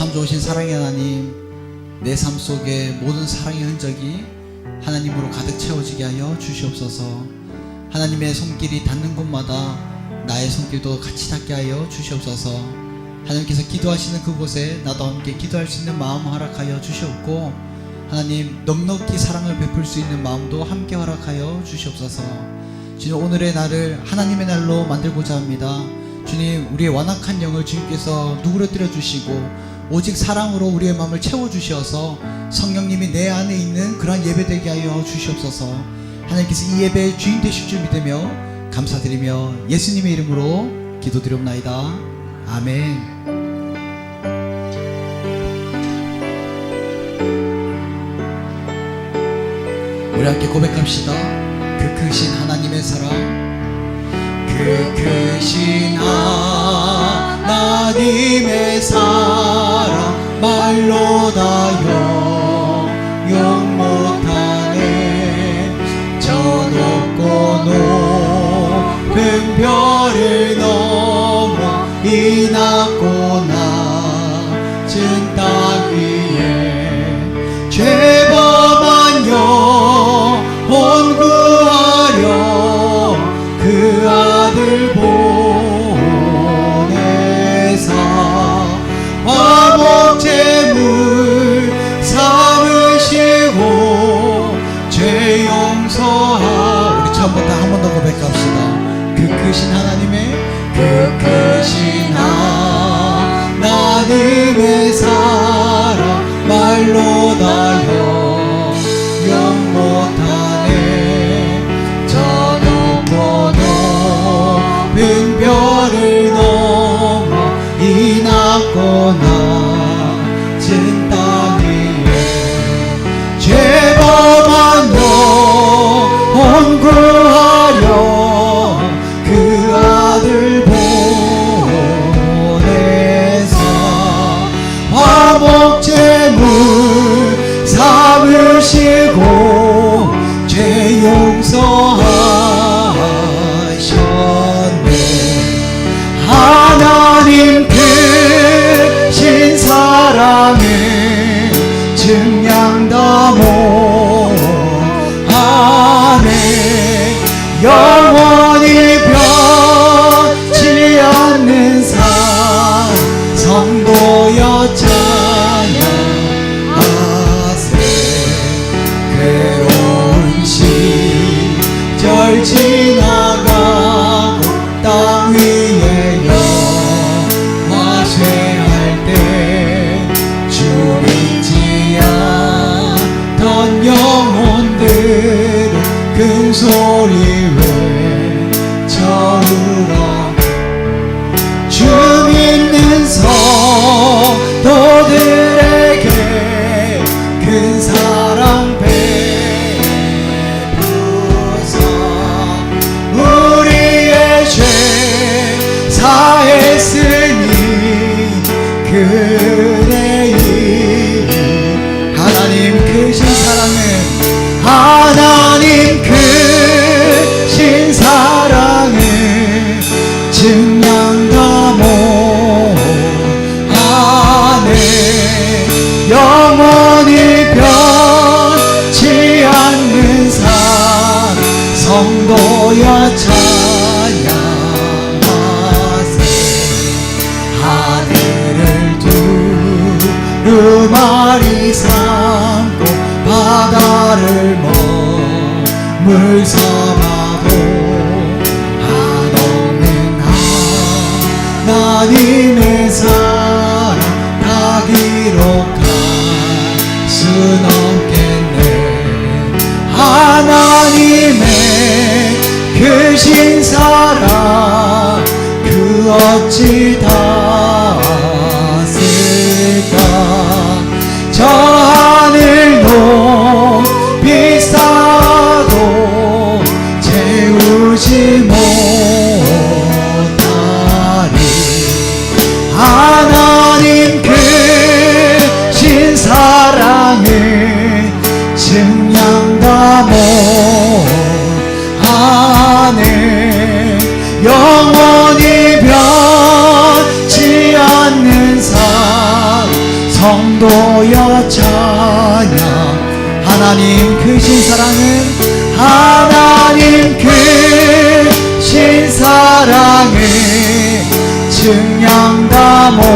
참 좋으신 사랑의 하나님, 내 삶 속에 모든 사랑의 흔적이 하나님으로 가득 채워지게 하여 주시옵소서. 하나님의 손길이 닿는 곳마다 나의 손길도 같이 닿게 하여 주시옵소서. 하나님께서 기도하시는 그곳에 나도 함께 기도할 수 있는 마음 허락하여 주시옵고, 하나님 넉넉히 사랑을 베풀 수 있는 마음도 함께 허락하여 주시옵소서. 주님, 오늘의 날을 하나님의 날로 만들고자 합니다. 주님, 우리의 완악한 영을 주님께서 누그러뜨려 주시고 오직 사랑으로 우리의 마음을 채워주셔서 성령님이 내 안에 있는 그러한 예배되게 하여 주시옵소서. 하나님께서 이 예배의 주인 되실 줄 믿으며 감사드리며 예수님의 이름으로 기도드리옵나이다. 아멘. 우리 함께 고백합시다. 그 크신 하나님의 사랑, 그 크신 하나님의 사랑 말로 다 영영 못하네. 저 높고 높은 별을 넘어 이 낮고 낮은 땅 위에 죄범한 영혼 구하려 그 아들 보내사 화목제물 삼으시고 죄 용서하. 우리 처음부터 한 번 더 고백합시다. 그 크신 하나님의, 그 크신 하나님의 사랑 말로 다 영영 못하네. 저 높고 높은 별을 넘어 이 낮고 낮은 땅 위에 죄범한 영혼 구하려 그 아들 보내사 화목제물 삼으시고 죄 용서하셨네. 하나님 크신 사랑을 증량 다 못하네. 영원히 변치 않는 산 성도여 찬양하세. 괴로운 시절 지나가고 땅 위에 영화쇠할 때 주 믿지 않던 영혼들은 큰 소리 외쳐울어. 주 믿는 성도들에게 큰 사랑 베푸사 우리의 죄 사했으니 그의 일. 하나님 크신 사랑을, 하나님 크신 사랑을 증량 다 못하네. 영원히 변치 않는 산 성도여 찬양하세. 하늘을 두루마리 삼고 바다를 머물 삼아도 한없는 하나님의 사랑 다 기록할 순 없겠네. 하나님의 크신 사랑 그 어찌 닿았을까. 저 하늘 높이 쌓아도 채우지 못하리. 하나님 크신 사랑을 증량 다 못하네. 영원히 변치 않는 산 성도여 찬양. 하나님 크신 사랑은 하나님 크신 사랑을 증량다 못하네.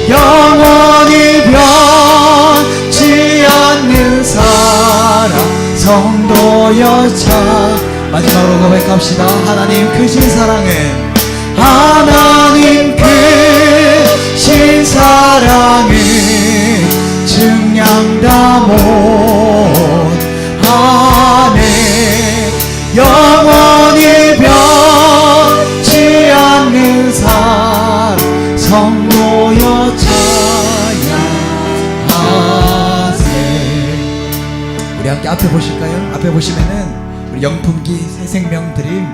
영원히 변치 않는 사랑 성도여 찬양. 마지막으로 고백합시다. 하나님 크신 사랑은 하나님 크신 사랑을 증량다 못하네. 영원히 변치 않는 사랑 성도여 찬양하세. 우리 함께 앞에 보실까요? 앞에 보시면은 우리 영품기 새생명 드림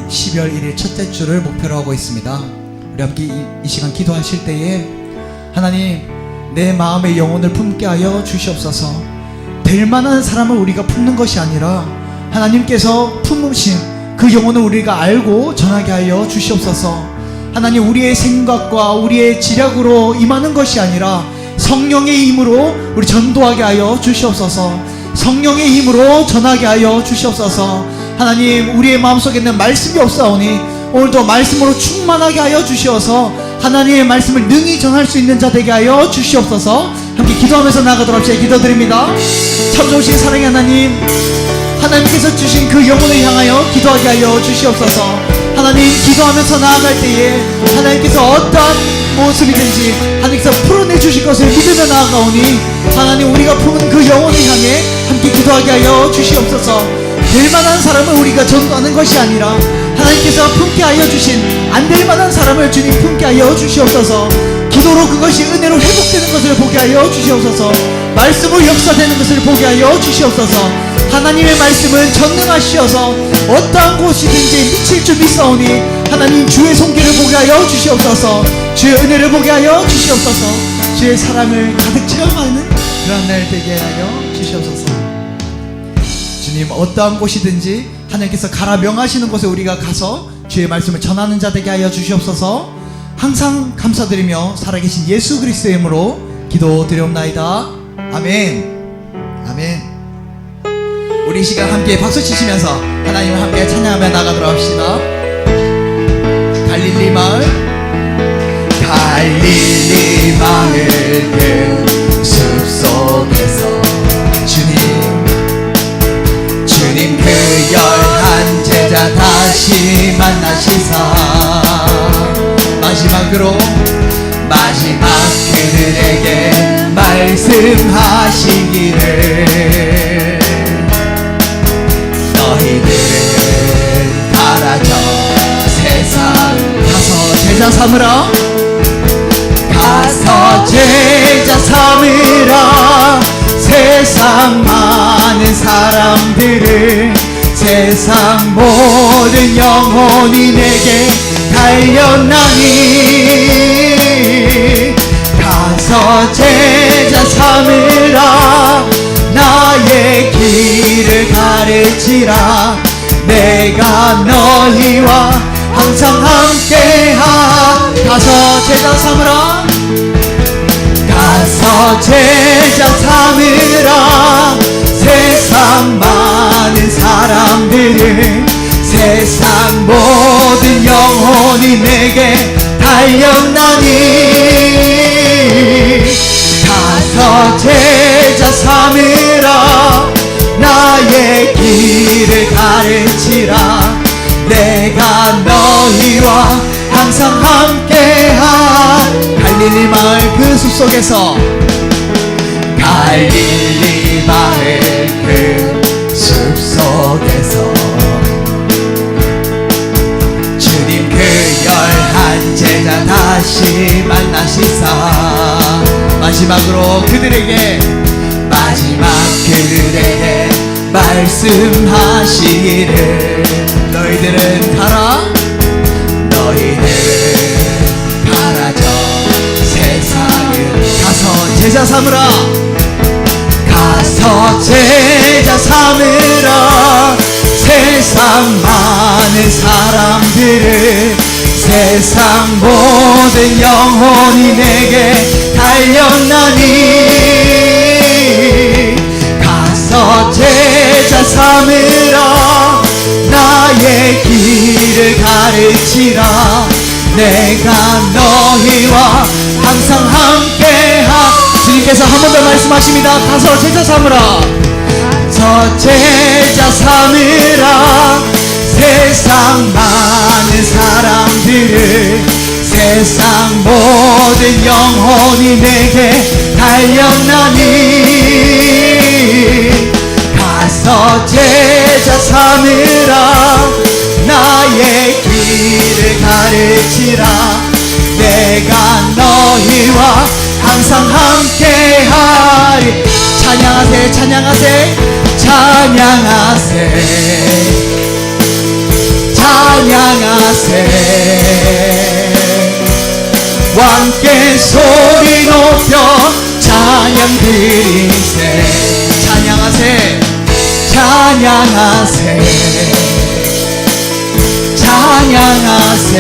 12월 1일 첫째 주를 목표로 하고 있습니다. 우리 함께 이 시간 기도하실 때에 하나님 내 마음의 영혼을 품게 하여 주시옵소서. 될 만한 사람을 우리가 품는 것이 아니라 하나님께서 품으신 그 영혼을 우리가 알고 전하게 하여 주시옵소서. 하나님 우리의 생각과 우리의 지략으로 임하는 것이 아니라 성령의 힘으로 우리 전도하게 하여 주시옵소서. 성령의 힘으로 전하게 하여 주시옵소서. 하나님 우리의 마음속에 있는 말씀이 없사오니 오늘도 말씀으로 충만하게 하여 주시어서 하나님의 말씀을 능히 전할 수 있는 자 되게 하여 주시옵소서. 함께 기도하면서 나아가도록 합시다. 기도드립니다. 참 좋으신 사랑의 하나님, 하나님께서 주신 그 영혼을 향하여 기도하게 하여 주시옵소서. 하나님 기도하면서 나아갈 때에 하나님께서 어떠한 모습이든지 하나님께서 풀어내 주실 것을 믿으며 나아가오니 하나님 우리가 품은 그 영혼을 향해 함께 기도하게 하여 주시옵소서. 될 만한 사람을 우리가 전도하는 것이 아니라 하나님께서 품게 하여 주신 안 될 만한 사람을 주님 품게 하여 주시옵소서. 기도로 그것이 은혜로 회복되는 것을 보게 하여 주시옵소서. 말씀으로 역사되는 것을 보게 하여 주시옵소서. 하나님의 말씀은 전능하시어서 어떠한 곳이든지 미칠 줄 믿사오니 하나님 주의 손길을 보게 하여 주시옵소서. 주의 은혜를 보게 하여 주시옵소서. 주의 사랑을 가득 체험하는 그런 날 되게 하여 주시옵소서. 주님 어떠한 곳이든지 하나님께서 가라 명하시는 곳에 우리가 가서 주의 말씀을 전하는 자 되게 하여 주시옵소서. 항상 감사드리며 살아계신 예수 그리스도의 이름으로 기도드리옵나이다. 아멘. 아멘. 우리 이 시간 함께 박수 치시면서 하나님을 함께 찬양하며 나가도록 합시다. 갈릴리 마을 그 숲속에서 주님 그 열한 제자 다시 만나시사 마지막 그들에게 말씀하시기를 너희들은 가라 저 세상 가서 제자 삼으라. 가서 제자 삼으라. 세상 많은 사람들을 세상 모든 영혼이 내게 달렸나니 가서 제자 삼으라. 나의 길을 가르치라. 내가 너희와 항상 함께하. 가서 제자 삼으라. 가서 제자 삼으라. 세상 많은 사람들을 세상 모든 영혼이 내게 달렸나니 가서 제자 삼으라. 나의 길을 가르치라. 내가 너희와 항상 함께한 갈릴리 마을 그 숲속에서 갈릴리 마을 그 숲속에서 주님 그 열한 제자 다시 만나시사 마지막 그들에게 말씀하시기를 너희들은 가라. 저 세상을 가서 제자 삼으라. 가서 제자 삼으라. 세상 많은 사람들을 세상 모든 영혼이 내게 달렸나니 가서 제자 삼으라 나의 길을 가르치라 내가 너희와 항상 함께하 주님께서 한 번 더 말씀하십니다. 가서 제자 삼으라 저 제자 삼으라 세상 많은 사람들을 세상 모든 영혼이 내게 달렸나니 가서 제자 삼으라 나의 길을 가르치라 내가 너희와 항상 함께하리 찬양하세 찬양하세 찬양하세 찬양하세 왕께 소리 높여 찬양 드리세 찬양하세 찬양하세 찬양하세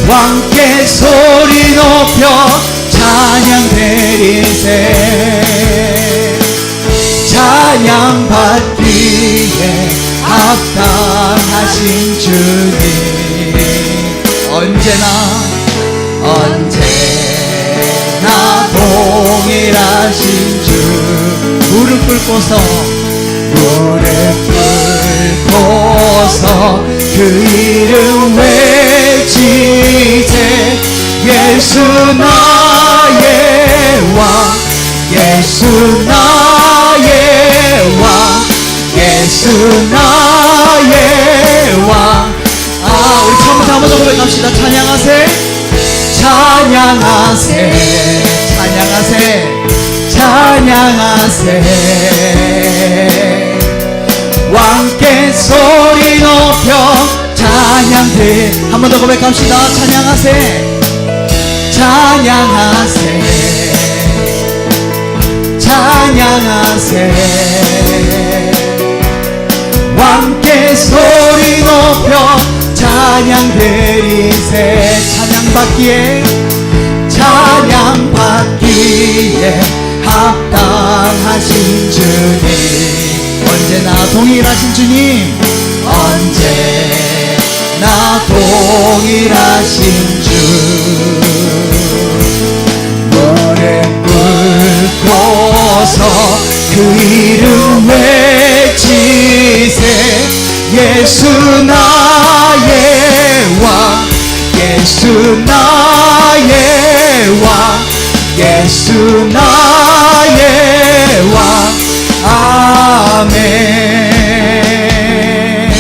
왕께 소리 높여 찬양 드리세 찬양 받기에 합당하신 주님 언제나 동일하신 주 무릎 꿇고서 그 이름 외치세 예수 나의 왕 예수 나의 왕 예수 나의 왕 우리 처음부터 한번 더 고백합시다. 찬양하세 찬양하세 찬양하세 찬양하세 왕께 소리 높여 찬양들 한 번 더 고백합시다. 찬양하세 찬양하세 찬양하세 왕께 소리 높여 찬양 드리세 찬양 받기에 합당하신 주님 언제나 동일하신 주님 언제나 동일하신 주 무릎 꿇고서 그 이름 외치세 예수 나의 왕 예수 나의 왕 예수 나의 왕 아멘.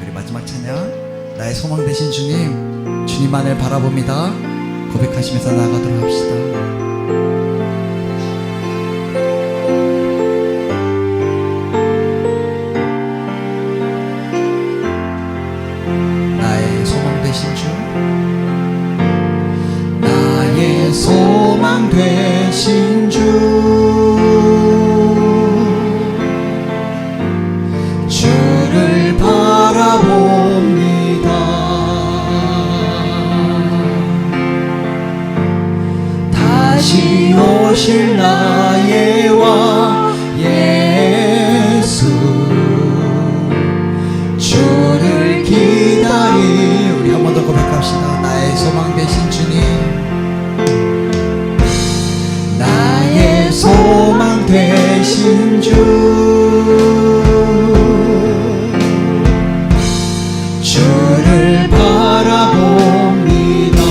우리 마지막 찬양 나의 소망 되신 주님 주님만을 바라봅니다. 고백하시면서 나아가도록 합시다. 나의 소망 되신 주 나의 소망 되신 주 주를 바라봅니다. 다시 오실 나의 왕 예수 주를 기다리 우리 한 번 더 고백합시다. 나의 소망 되신 주님 나의 소망 되신 주 주를 바라봅니다.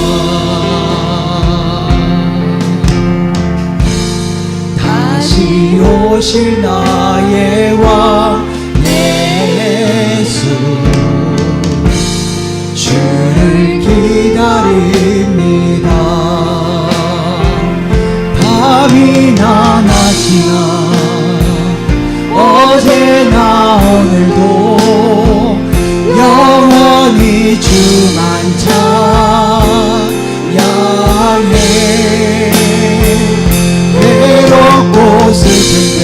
다시 오실 나의 왕 예수 주를 기다립니다. 밤이나 낮이나 어제나 오늘도 영원히 주만 찬양해. 외롭고 슬플 때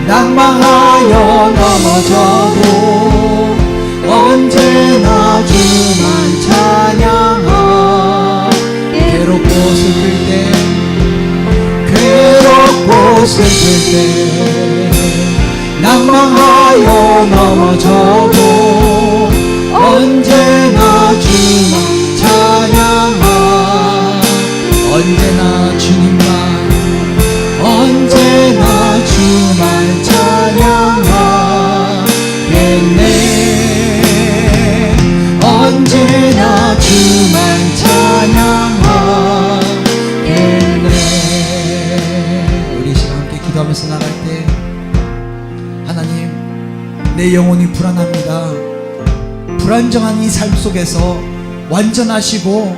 낭망하여 넘어져도 언제나 주만 찬양하. 괴롭고 슬플 때 낭망하여 넘어져도 언제나 주만 찬양하. 언제나 주님만 언제나 주만 찬양하겠네. 언제나 주만 찬양하겠네. 우리 시간 함께 기도하면서 나갈 때 하나님, 내 영혼이 불안합니다. 불안정한 이 삶 속에서 완전하시고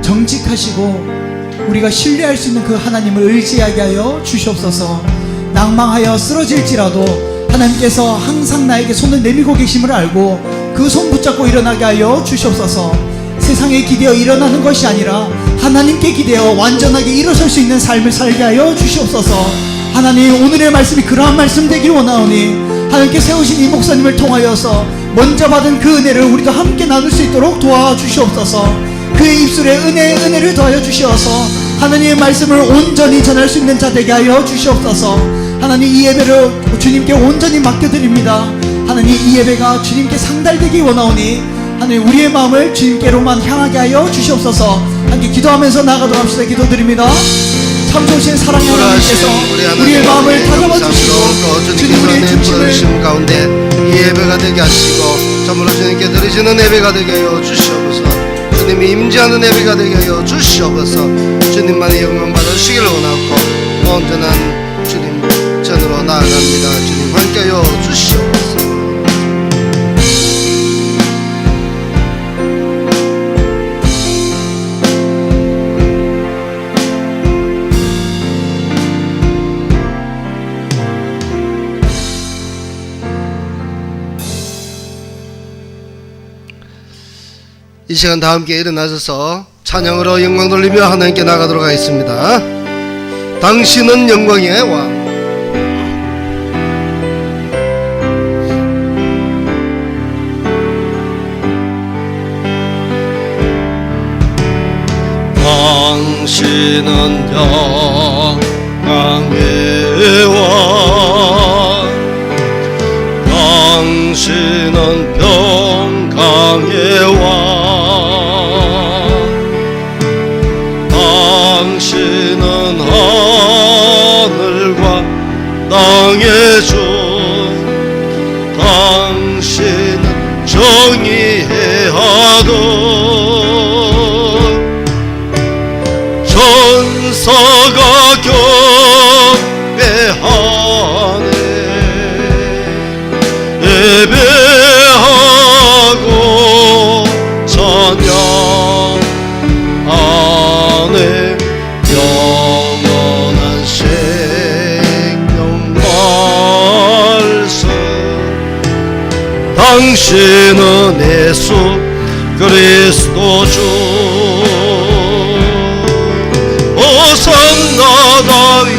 정직하시고 우리가 신뢰할 수 있는 그 하나님을 의지하게 하여 주시옵소서. 낭망하여 쓰러질지라도 하나님께서 항상 나에게 손을 내밀고 계심을 알고 그 손 붙잡고 일어나게 하여 주시옵소서. 세상에 기대어 일어나는 것이 아니라 하나님께 기대어 완전하게 일어설 수 있는 삶을 살게 하여 주시옵소서. 하나님, 오늘의 말씀이 그러한 말씀 되길 원하오니 하나님께 세우신 이 목사님을 통하여서 먼저 받은 그 은혜를 우리도 함께 나눌 수 있도록 도와주시옵소서. 그의 입술에 은혜를 더하여 주시어서 하나님의 말씀을 온전히 전할 수 있는 자 되게 하여 주시옵소서. 하나님, 이 예배를 주님께 온전히 맡겨드립니다. 하나님, 이 예배가 주님께 상달되기 원하오니 하나님, 우리의 마음을 주님께로만 향하게 하여 주시옵소서. 함께 기도하면서 나아가도록 합시다. 기도드립니다. 참 좋으신 사랑의 하나님께서 우리의 마음을 다잡아 주시고 주님 우리의 중심을 가운데 이 예배가 되게 하시고 참으로 주님께 드리시는 예배가 되게 하여 주시옵소서. 주님이 임재하는 예배가 되게 하여 주시옵소서. 주님만의 영광 받으시기를 원하고 온전한 주님 전으로 나아갑니다. 주님 함께하여 주시옵소서. 이 시간 다 함께 일어나셔서 찬양으로 영광 돌리며 하나님께 나가도록 하겠습니다. 당신은 영광의 왕. 당신은 영광의 왕. 당신은 평강의 왕. 당신은 하늘과 땅의 주. 당신은 정의해하던 천사가 경배하네. 예배하고 찬양하네. 영원한 생명 말씀. 당신은 예수 그리스도 주. 호산나 다윗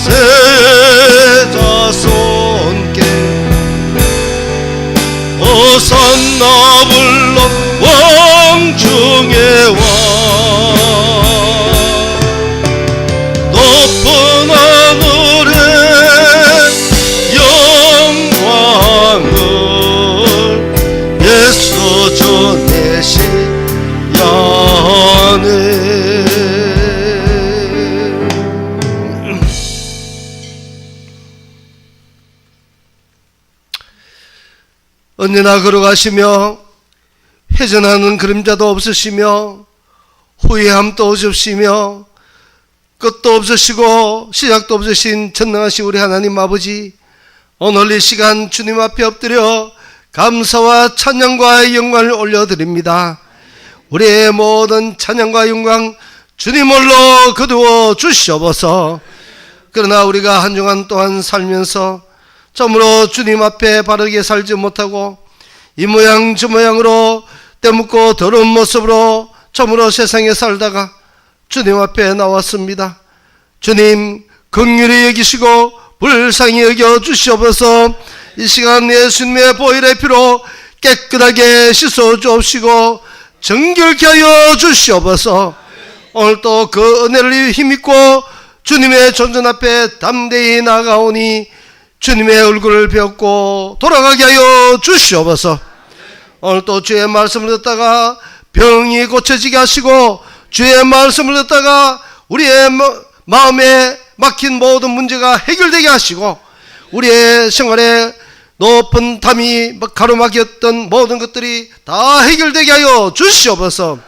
새 자손께. 호산나 불러 왕 중의 왕. 높은 하늘에 영광을 예수 주 내시야네. 언제나 걸어가시며 회전하는 그림자도 없으시며 후회함도 없으시며 끝도 없으시고 시작도 없으신 전능하신 우리 하나님 아버지, 오늘 이 시간 주님 앞에 엎드려 감사와 찬양과 영광을 올려드립니다. 우리의 모든 찬양과 영광 주님 홀로 거두어 주시옵소서. 그러나 우리가 한 주간 동안 살면서 참으로 주님 앞에 바르게 살지 못하고 이 모양 저 모양으로 때묻고 더러운 모습으로 참으로 세상에 살다가 주님 앞에 나왔습니다. 주님 긍휼히 여기시고 불쌍히 여겨 주시옵소서. 이 시간 예수님의 보혈의 피로 깨끗하게 씻어 주옵시고 정결케 하여 주시옵소서. 오늘 또 그 은혜를 힘입고 주님의 존전 앞에 담대히 나가오니 주님의 얼굴을 배웠고 돌아가게 하여 주시옵소서. 오늘 또 주의 말씀을 듣다가 병이 고쳐지게 하시고 주의 말씀을 듣다가 우리의 마음에 막힌 모든 문제가 해결되게 하시고 우리의 생활에 높은 담이 가로막혔던 모든 것들이 다 해결되게 하여 주시옵소서.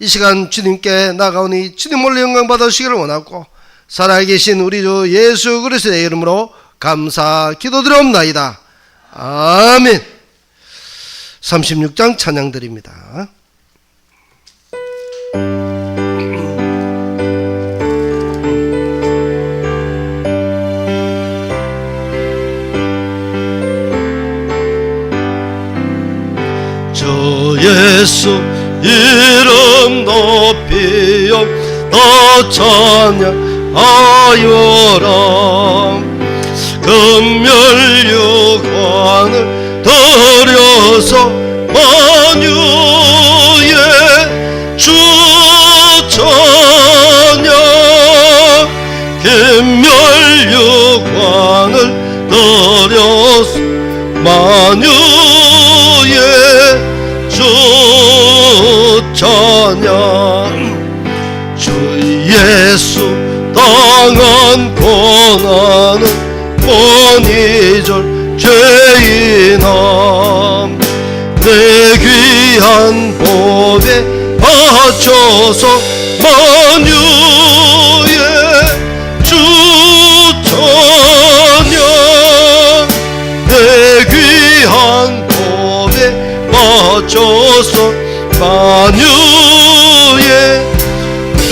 이 시간 주님께 나가오니 주님을 영광 받으시기를 원하고 살아계신 우리 주 예수 그리스도의 이름으로 감사 기도드리옵나이다. 아멘. 36장 찬양드립니다. 저 예수 이름 높이요 너 찬양하여라. 금멸유관을 들여서 만유의 주 찬양. 금멸유관을 들여서 만유의 주 찬양. 주 예수 당한 고난은 원이절 죄인함. 내 귀한 법에 바쳐서 만유의 주 찬양. 내 귀한 법에 바쳐서 만유의 주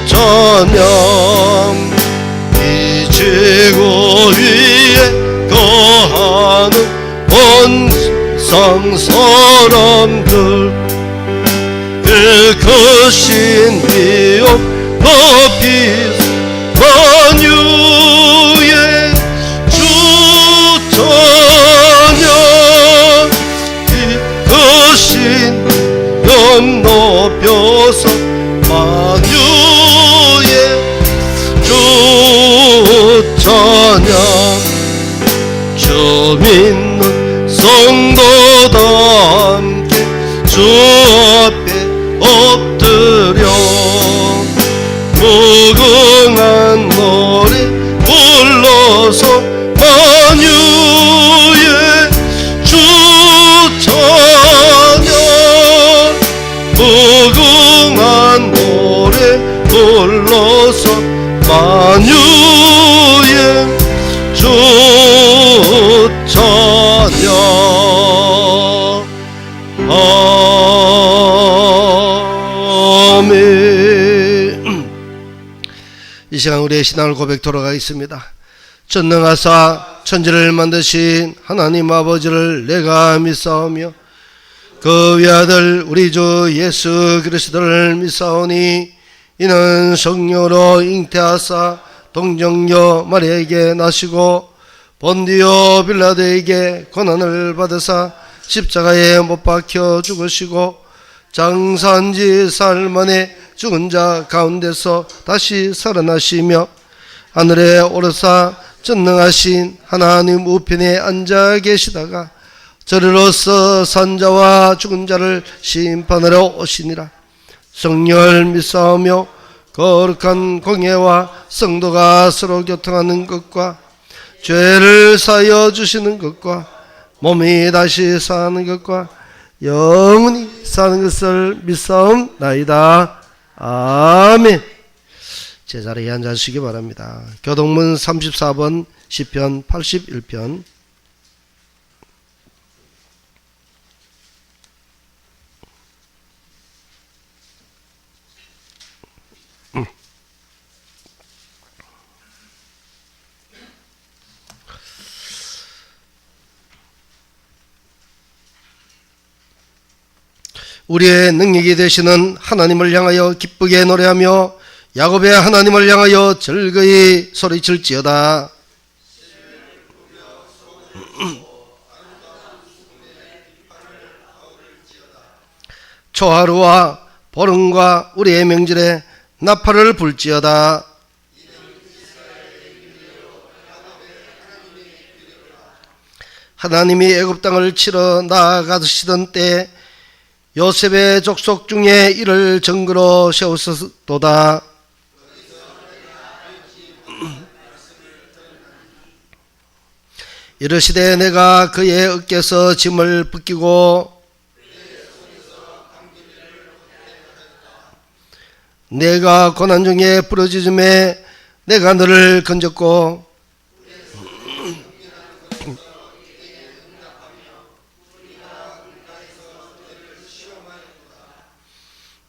찬양. 이 지구 위에 거하는 원상 사람들 그 크신 비옥 높이 만유의 주 찬양. 이 크신 영 높여서 만유의 주 찬양. 주 믿는 성도다 함께 주 앞에 엎드려 무궁한 노래 불러서 만유의 주 찬양. 무궁한 노래 불러서 만유의 주 찬양. 아멘. 이 시간 우리의 신앙을 고백 돌아가겠습니다. 전능하사 천지를 만드신 하나님 아버지를 내가 믿사오며 그 외아들 우리 주 예수 그리스도를 믿사오니 이는 성령으로 잉태하사 동정녀 마리아에게 나시고 본디오 빌라도에게 고난을 받으사 십자가에 못 박혀 죽으시고 장사한 지 사흘 만에 죽은 자 가운데서 다시 살아나시며 하늘에 오르사 전능하신 하나님 우편에 앉아 계시다가 저리로서 산자와 죽은 자를 심판하러 오시니라. 성령을 믿사오며 거룩한 공예와 성도가 서로 교통하는 것과 죄를 사하여 주시는 것과 몸이 다시 사는 것과 영원히 사는 것을 믿사옵나이다. 아멘. 제자리에 앉으시기 바랍니다. 교동문 34번 시편 81편. 우리의 능력이 되시는 하나님을 향하여 기쁘게 노래하며 야곱의 하나님을 향하여 즐거이 소리칠지어다. 초하루와 보름과 우리의 명절에 나팔을 불지어다. 하나님이 애굽 땅을 치러 나아가시던 때 요셉의 족속 중에 이를 증거로 세우셨도다. 이르시되 내가 그의 어깨에서 짐을 벗기고 내가 고난 중에 부르짖음에 내가 너를 건졌고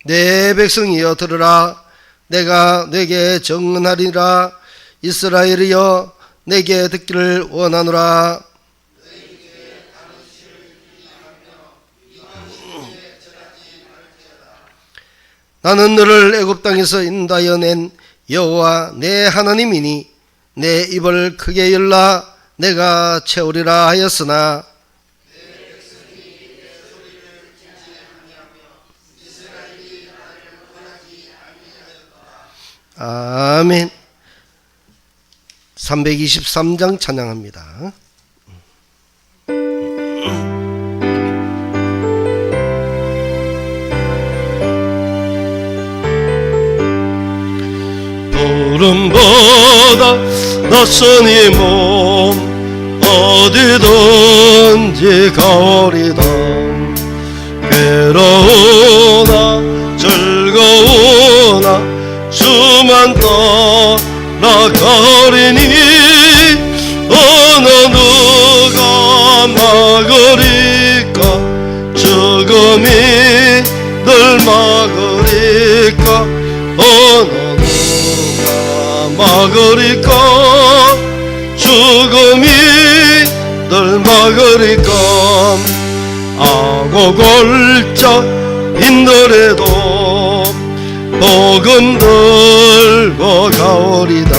내 백성이여 들으라. 내가 내게 정언하리라. 이스라엘이여 내게 듣기를 원하노라. 나는 너를 애굽 땅에서 인도하여 낸 여호와 내 하나님이니 내 입을 크게 열라 내가 채우리라 하였으나 아멘. 323장 찬양합니다. 구름보다 낯선 이 몸 어디든지 가오리다. 괴로우나 즐거우나 주만 따라가리니 어느 누가 막으리까 죽음이 늘 막으리까 어느 막으리까 죽음이 늘 막으리까 아고 골짜 인더라도 복음 들고 가오리다.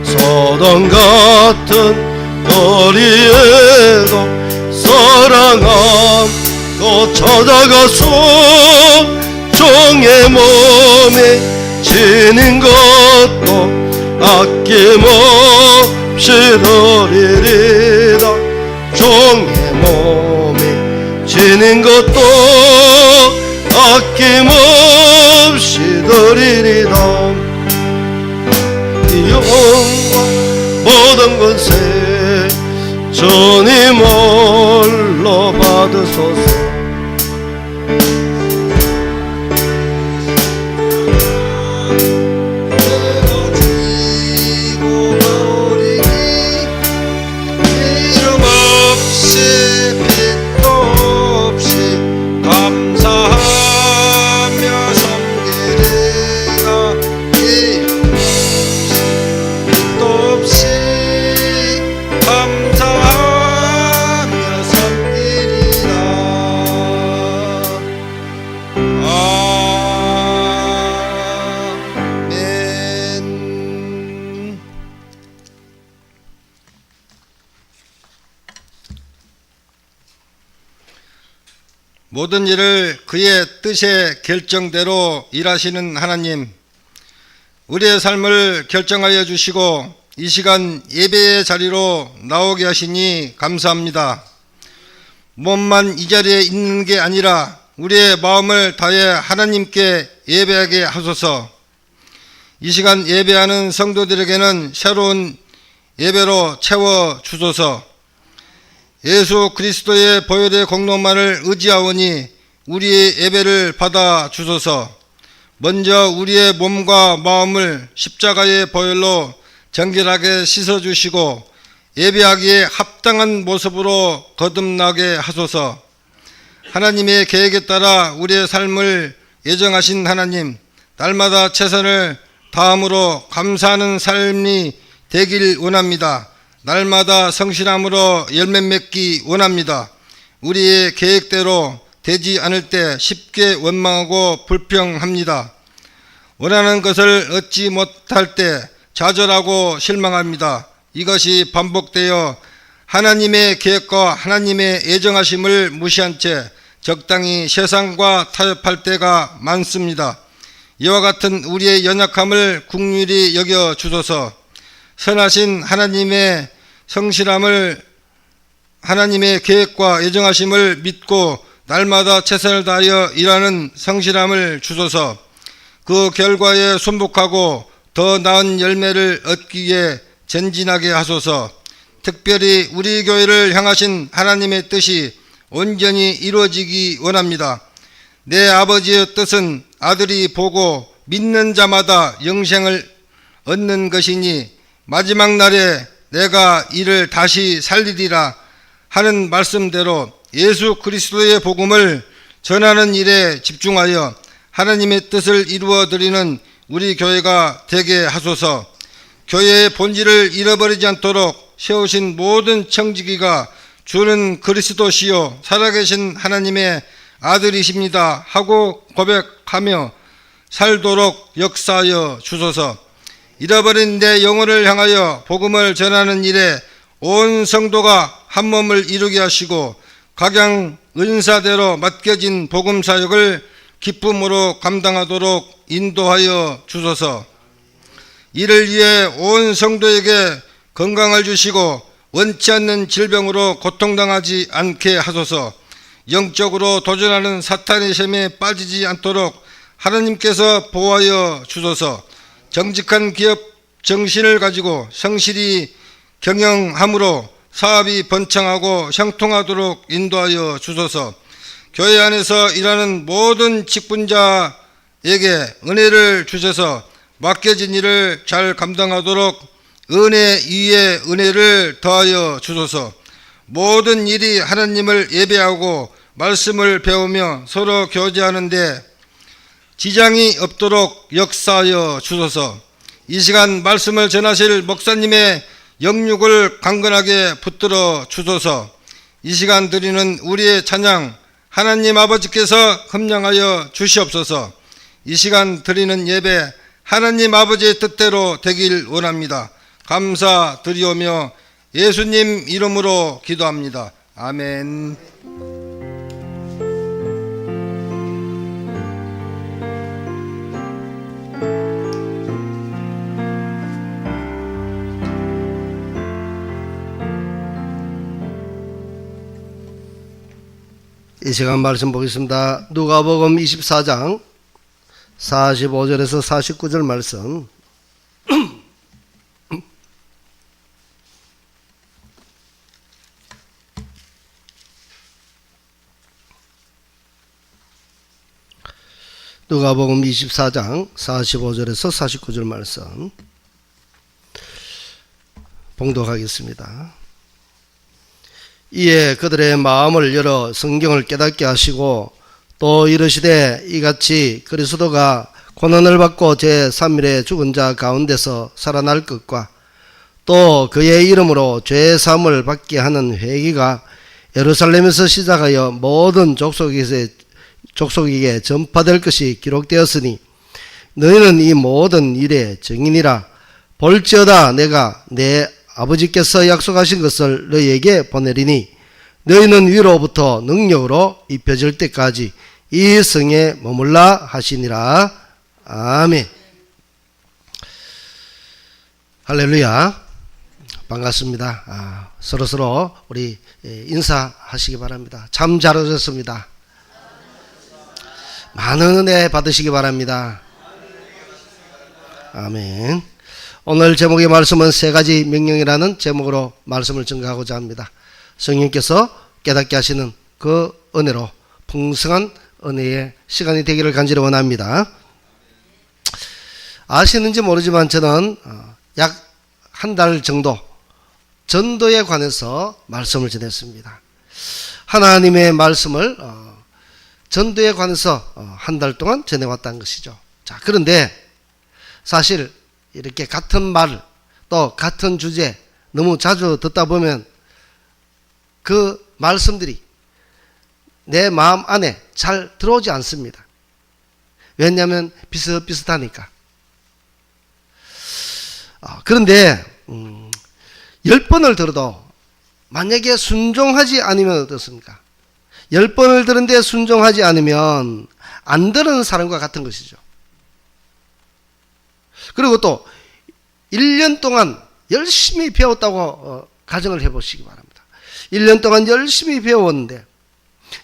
소돔 같은 거리에도 사랑함도 찾아가서 종의 몸에 지는 것도 아낌없이 드리리다. 종의 몸에 지는 것도 아낌없이 드리리다. 영광 모든 권세 주님 홀로 받으소서. 모든 일을 그의 뜻의 결정대로 일하시는 하나님, 우리의 삶을 결정하여 주시고 이 시간 예배의 자리로 나오게 하시니 감사합니다. 몸만 이 자리에 있는 게 아니라 우리의 마음을 다해 하나님께 예배하게 하소서. 이 시간 예배하는 성도들에게는 새로운 예배로 채워 주소서. 예수 그리스도의 보혈의 공로만을 의지하오니 우리의 예배를 받아 주소서. 먼저 우리의 몸과 마음을 십자가의 보혈로 정결하게 씻어주시고 예배하기에 합당한 모습으로 거듭나게 하소서. 하나님의 계획에 따라 우리의 삶을 예정하신 하나님, 날마다 최선을 다함으로 감사하는 삶이 되길 원합니다. 날마다 성실함으로 열매 맺기 원합니다. 우리의 계획대로 되지 않을 때 쉽게 원망하고 불평합니다. 원하는 것을 얻지 못할 때 좌절하고 실망합니다. 이것이 반복되어 하나님의 계획과 하나님의 예정하심을 무시한 채 적당히 세상과 타협할 때가 많습니다. 이와 같은 우리의 연약함을 긍휼히 여겨 주소서. 선하신 하나님의 성실함을, 하나님의 계획과 예정하심을 믿고 날마다 최선을 다하여 일하는 성실함을 주소서. 그 결과에 순복하고 더 나은 열매를 얻기 위해 전진하게 하소서. 특별히 우리 교회를 향하신 하나님의 뜻이 온전히 이루어지기 원합니다. 내 아버지의 뜻은 아들이 보고 믿는 자마다 영생을 얻는 것이니 마지막 날에 내가 이를 다시 살리리라 하는 말씀대로 예수 그리스도의 복음을 전하는 일에 집중하여 하나님의 뜻을 이루어 드리는 우리 교회가 되게 하소서. 교회의 본질을 잃어버리지 않도록 세우신 모든 청지기가 주는 그리스도시요 살아계신 하나님의 아들이십니다 하고 고백하며 살도록 역사하여 주소서. 잃어버린 내 영혼을 향하여 복음을 전하는 일에 온 성도가 한 몸을 이루게 하시고 각양 은사대로 맡겨진 복음 사역을 기쁨으로 감당하도록 인도하여 주소서. 이를 위해 온 성도에게 건강을 주시고 원치 않는 질병으로 고통당하지 않게 하소서. 영적으로 도전하는 사탄의 셈에 빠지지 않도록 하나님께서 보호하여 주소서. 정직한 기업 정신을 가지고 성실히 경영함으로 사업이 번창하고 형통하도록 인도하여 주소서. 교회 안에서 일하는 모든 직분자에게 은혜를 주셔서 맡겨진 일을 잘 감당하도록 은혜 위에 은혜를 더하여 주소서. 모든 일이 하나님을 예배하고 말씀을 배우며 서로 교제하는데 지장이 없도록 역사하여 주소서. 이 시간 말씀을 전하실 목사님의 영육을 강건하게 붙들어 주소서. 이 시간 드리는 우리의 찬양 하나님 아버지께서 흠량하여 주시옵소서. 이 시간 드리는 예배 하나님 아버지의 뜻대로 되길 원합니다. 감사드리오며 예수님 이름으로 기도합니다. 아멘. 이 시간 말씀 보겠습니다. 누가복음 24장 45절에서 49절 말씀. 누가복음 24장 45절에서 49절 말씀 봉독하겠습니다. 이에 그들의 마음을 열어 성경을 깨닫게 하시고 또 이르시되 이같이 그리스도가 고난을 받고 제3일에 죽은 자 가운데서 살아날 것과 또 그의 이름으로 죄 사함을 받게 하는 회개가 예루살렘에서 시작하여 모든 족속에게 전파될 것이 기록되었으니 너희는 이 모든 일의 증인이라. 볼지어다 내가 내 아버지께서 약속하신 것을 너희에게 보내리니 너희는 위로부터 능력으로 입혀질 때까지 이 성에 머물라 하시니라. 아멘. 할렐루야. 반갑습니다. 서로서로 우리 인사하시기 바랍니다. 참 잘 오셨습니다. 많은 은혜 받으시기 바랍니다. 아멘. 오늘 제목의 말씀은 세 가지 명령이라는 제목으로 말씀을 전가하고자 합니다. 성령께서 깨닫게 하시는 그 은혜로 풍성한 은혜의 시간이 되기를 간절히 원합니다. 아시는지 모르지만 저는 약 한 달 정도 전도에 관해서 말씀을 전했습니다. 하나님의 말씀을 전도에 관해서 한 달 동안 전해왔다는 것이죠. 자, 그런데 사실 이렇게 같은 말 또 같은 주제 너무 자주 듣다 보면 그 말씀들이 내 마음 안에 잘 들어오지 않습니다. 왜냐하면 비슷비슷하니까. 그런데 10번을 들어도 만약에 순종하지 않으면 어떻습니까? 10번을 들은데 순종하지 않으면 안 들은 사람과 같은 것이죠. 그리고 또 1년 동안 열심히 배웠다고 가정을 해보시기 바랍니다. 1년 동안 열심히 배웠는데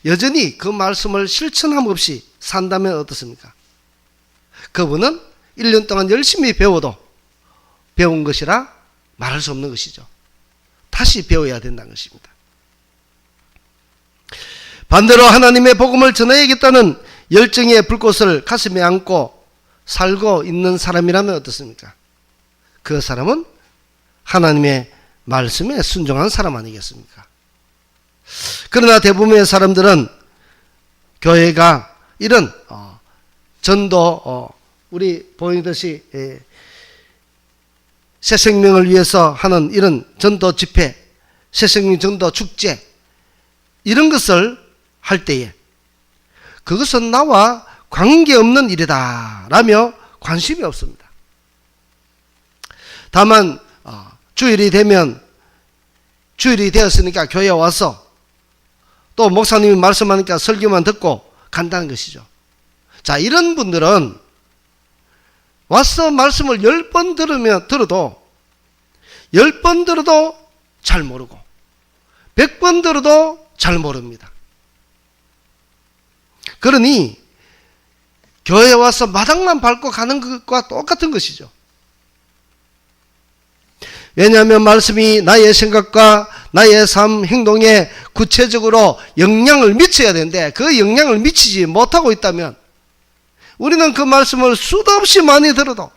여전히 그 말씀을 실천함 없이 산다면 어떻습니까? 그분은 1년 동안 열심히 배워도 배운 것이라 말할 수 없는 것이죠. 다시 배워야 된다는 것입니다. 반대로 하나님의 복음을 전해야겠다는 열정의 불꽃을 가슴에 안고 살고 있는 사람이라면 어떻습니까? 그 사람은 하나님의 말씀에 순종한 사람 아니겠습니까? 그러나 대부분의 사람들은 교회가 이런 전도 우리 보이듯이 새 생명을 위해서 하는 이런 전도 집회, 새 생명 전도 축제 이런 것을 할 때에 그것은 나와 관계없는 일이다 라며 관심이 없습니다. 다만 주일이 되면 주일이 되었으니까 교회에 와서 또 목사님이 말씀하니까 설교만 듣고 간다는 것이죠. 자, 이런 분들은 와서 말씀을 10번 들어도 10번 들어도 잘 모르고 100번 들어도 잘 모릅니다. 그러니 교회에 와서 마당만 밟고 가는 것과 똑같은 것이죠. 왜냐하면 말씀이 나의 생각과 나의 삶, 행동에 구체적으로 영향을 미쳐야 되는데 그 영향을 미치지 못하고 있다면 우리는 그 말씀을 수도 없이 많이 들어도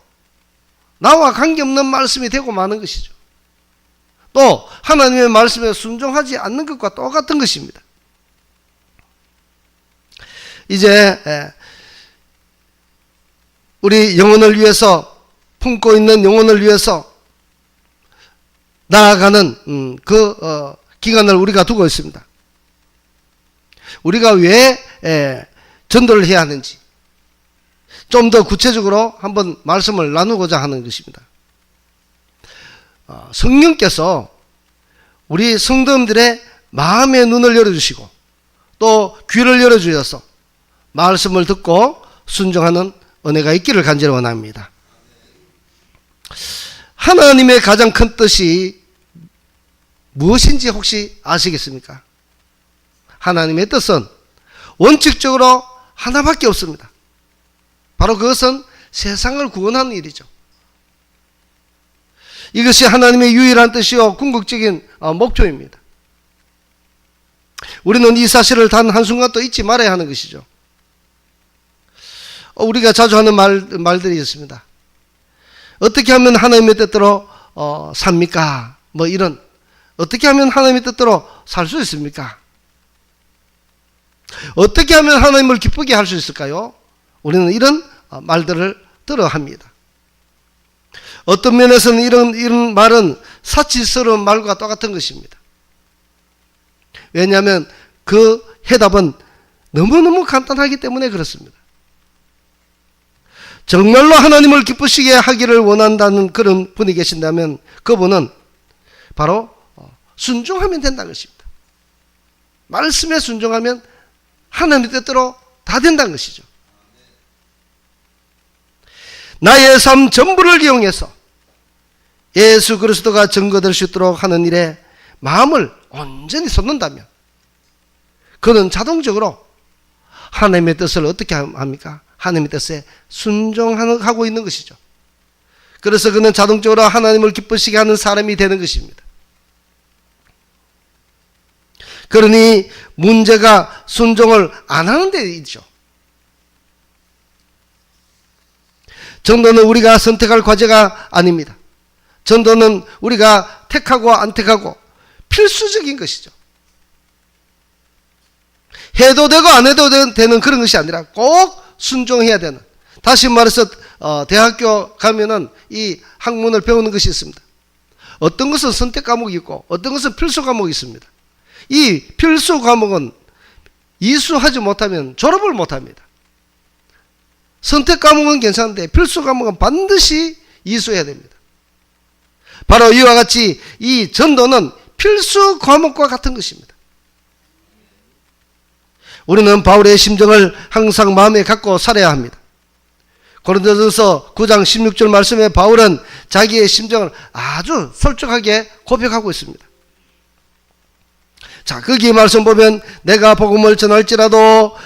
나와 관계없는 말씀이 되고 마는 것이죠. 또 하나님의 말씀에 순종하지 않는 것과 똑같은 것입니다. 이제 우리 영혼을 위해서 품고 있는 영혼을 위해서 나아가는 그 기간을 우리가 두고 있습니다. 우리가 왜 전도를 해야 하는지 좀 더 구체적으로 한번 말씀을 나누고자 하는 것입니다. 성령께서 우리 성도들의 마음의 눈을 열어주시고 또 귀를 열어주셔서 말씀을 듣고 순종하는 은혜가 있기를 간절히 원합니다. 하나님의 가장 큰 뜻이 무엇인지 혹시 아시겠습니까? 하나님의 뜻은 원칙적으로 하나밖에 없습니다. 바로 그것은 세상을 구원하는 일이죠. 이것이 하나님의 유일한 뜻이요 궁극적인 목표입니다. 우리는 이 사실을 단 한순간도 잊지 말아야 하는 것이죠. 우리가 자주 하는 말들이 있습니다. 어떻게 하면 하나님의 뜻대로 삽니까? 뭐 이런 어떻게 하면 하나님의 뜻대로 살 수 있습니까? 어떻게 하면 하나님을 기쁘게 할 수 있을까요? 우리는 이런 말들을 들어 합니다. 어떤 면에서는 이런 말은 사치스러운 말과 똑같은 것입니다. 왜냐하면 그 해답은 너무너무 간단하기 때문에 그렇습니다. 정말로 하나님을 기쁘시게 하기를 원한다는 그런 분이 계신다면 그분은 바로 순종하면 된다는 것입니다. 말씀에 순종하면 하나님의 뜻대로 다 된다는 것이죠. 나의 삶 전부를 이용해서 예수 그리스도가 증거될 수 있도록 하는 일에 마음을 온전히 쏟는다면 그는 자동적으로 하나님의 뜻을 어떻게 합니까? 하나님의 뜻에 순종하고 있는 것이죠. 그래서 그는 자동적으로 하나님을 기쁘시게 하는 사람이 되는 것입니다. 그러니 문제가 순종을 안 하는 데 있죠. 전도는 우리가 선택할 과제가 아닙니다. 전도는 우리가 택하고 안 택하고 필수적인 것이죠. 해도 되고 안 해도 되는 그런 것이 아니라 꼭 순종해야 되는. 다시 말해서 대학교 가면은 이 학문을 배우는 것이 있습니다. 어떤 것은 선택 과목이 있고 어떤 것은 필수 과목이 있습니다. 이 필수 과목은 이수하지 못하면 졸업을 못합니다. 선택 과목은 괜찮은데 필수 과목은 반드시 이수해야 됩니다. 바로 이와 같이 이 전도는 필수 과목과 같은 것입니다. 우리는 바울의 심정을 항상 마음에 갖고 살아야 합니다. 고린도전서 9장 16절 말씀에 바울은 자기의 심정을 아주 솔직하게 고백하고 있습니다. 자, 거기 말씀 보면 내가 복음을 전할지라도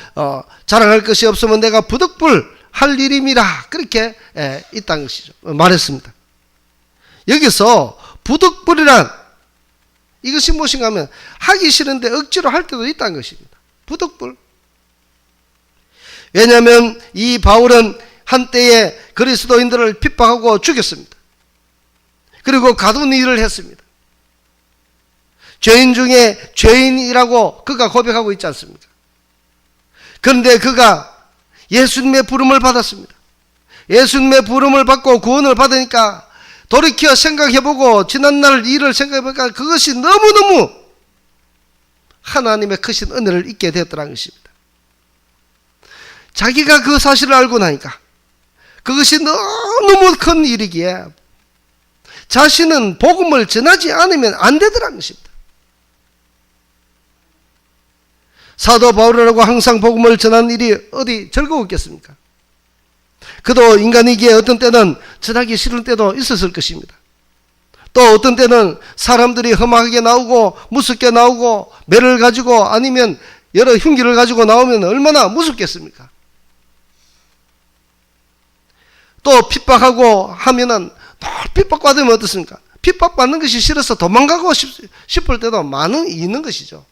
자랑할 것이 없으면 내가 부득불 할 일임이라 그렇게 있다는 것이죠. 말했습니다. 여기서 부득불이란 이것이 무엇인가 하면 하기 싫은데 억지로 할 때도 있다는 것입니다. 부득불. 왜냐하면 이 바울은 한때에 그리스도인들을 핍박하고 죽였습니다. 그리고 가둔 일을 했습니다. 죄인 중에 죄인이라고 그가 고백하고 있지 않습니까? 그런데 그가 예수님의 부름을 받았습니다. 예수님의 부름을 받고 구원을 받으니까 돌이켜 생각해보고 지난날 일을 생각해보니까 그것이 너무너무 하나님의 크신 은혜를 잊게 되었더라는 것입니다. 자기가 그 사실을 알고 나니까 그것이 너무 큰 일이기에 자신은 복음을 전하지 않으면 안 되더라는 것입니다. 사도 바울이라고 항상 복음을 전하는 일이 어디 즐거웠겠습니까? 그도 인간이기에 어떤 때는 전하기 싫은 때도 있었을 것입니다. 또 어떤 때는 사람들이 험하게 나오고 무섭게 나오고 매를 가지고 아니면 여러 흉기를 가지고 나오면 얼마나 무섭겠습니까? 또 핍박하고 하면은 또 핍박받으면 어떻습니까? 핍박받는 것이 싫어서 도망가고 싶을 때도 많은 있는 것이죠.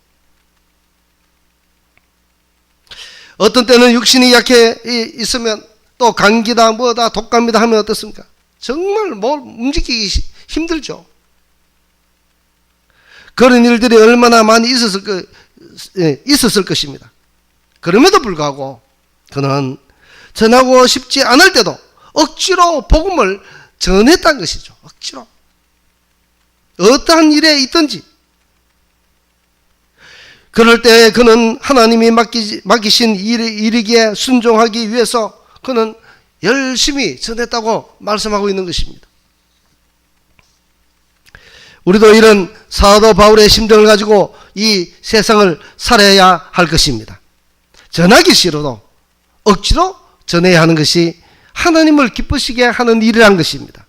어떤 때는 육신이 약해 있으면 또 감기다 뭐다 독감이다 하면 어떻습니까? 정말 움직이기 힘들죠. 그런 일들이 얼마나 많이 있었을 것입니다. 그럼에도 불구하고 그는 전하고 싶지 않을 때도 억지로 복음을 전했다는 것이죠. 억지로. 어떠한 일에 있든지 그럴 때 그는 하나님이 맡기신 일이기에 순종하기 위해서 그는 열심히 전했다고 말씀하고 있는 것입니다. 우리도 이런 사도 바울의 심정을 가지고 이 세상을 살아야 할 것입니다. 전하기 싫어도 억지로 전해야 하는 것이 하나님을 기쁘시게 하는 일이라는 것입니다.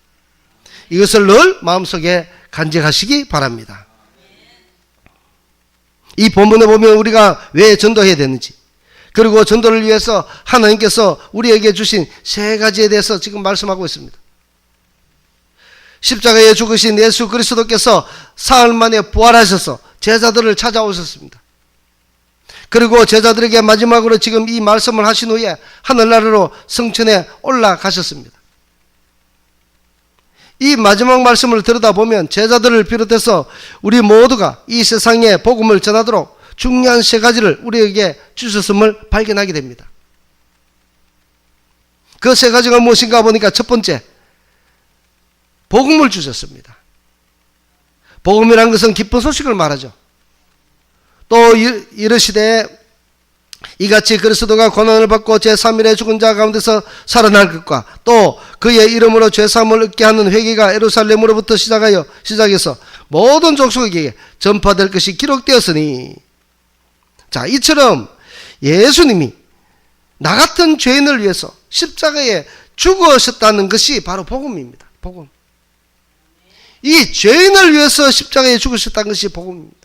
이것을 늘 마음속에 간직하시기 바랍니다. 이 본문에 보면 우리가 왜 전도해야 되는지, 그리고 전도를 위해서 하나님께서 우리에게 주신 세 가지에 대해서 지금 말씀하고 있습니다. 십자가에 죽으신 예수 그리스도께서 사흘 만에 부활하셔서 제자들을 찾아오셨습니다. 그리고 제자들에게 마지막으로 지금 이 말씀을 하신 후에 하늘나라로 성천에 올라가셨습니다. 이 마지막 말씀을 들여다보면 제자들을 비롯해서 우리 모두가 이 세상에 복음을 전하도록 중요한 세 가지를 우리에게 주셨음을 발견하게 됩니다. 그 세 가지가 무엇인가 보니까 첫 번째, 복음을 주셨습니다. 복음이란 것은 기쁜 소식을 말하죠. 또 이르시되 이같이 그리스도가 고난을 받고 제3일에 죽은 자 가운데서 살아날 것과 또 그의 이름으로 죄사함을 얻게 하는 회개가 예루살렘으로부터 시작해서 모든 족속에게 전파될 것이 기록되었으니, 자, 이처럼 예수님이 나 같은 죄인을 위해서 십자가에 죽으셨다는 것이 바로 복음입니다. 복음. 이 죄인을 위해서 십자가에 죽으셨다는 것이 복음입니다.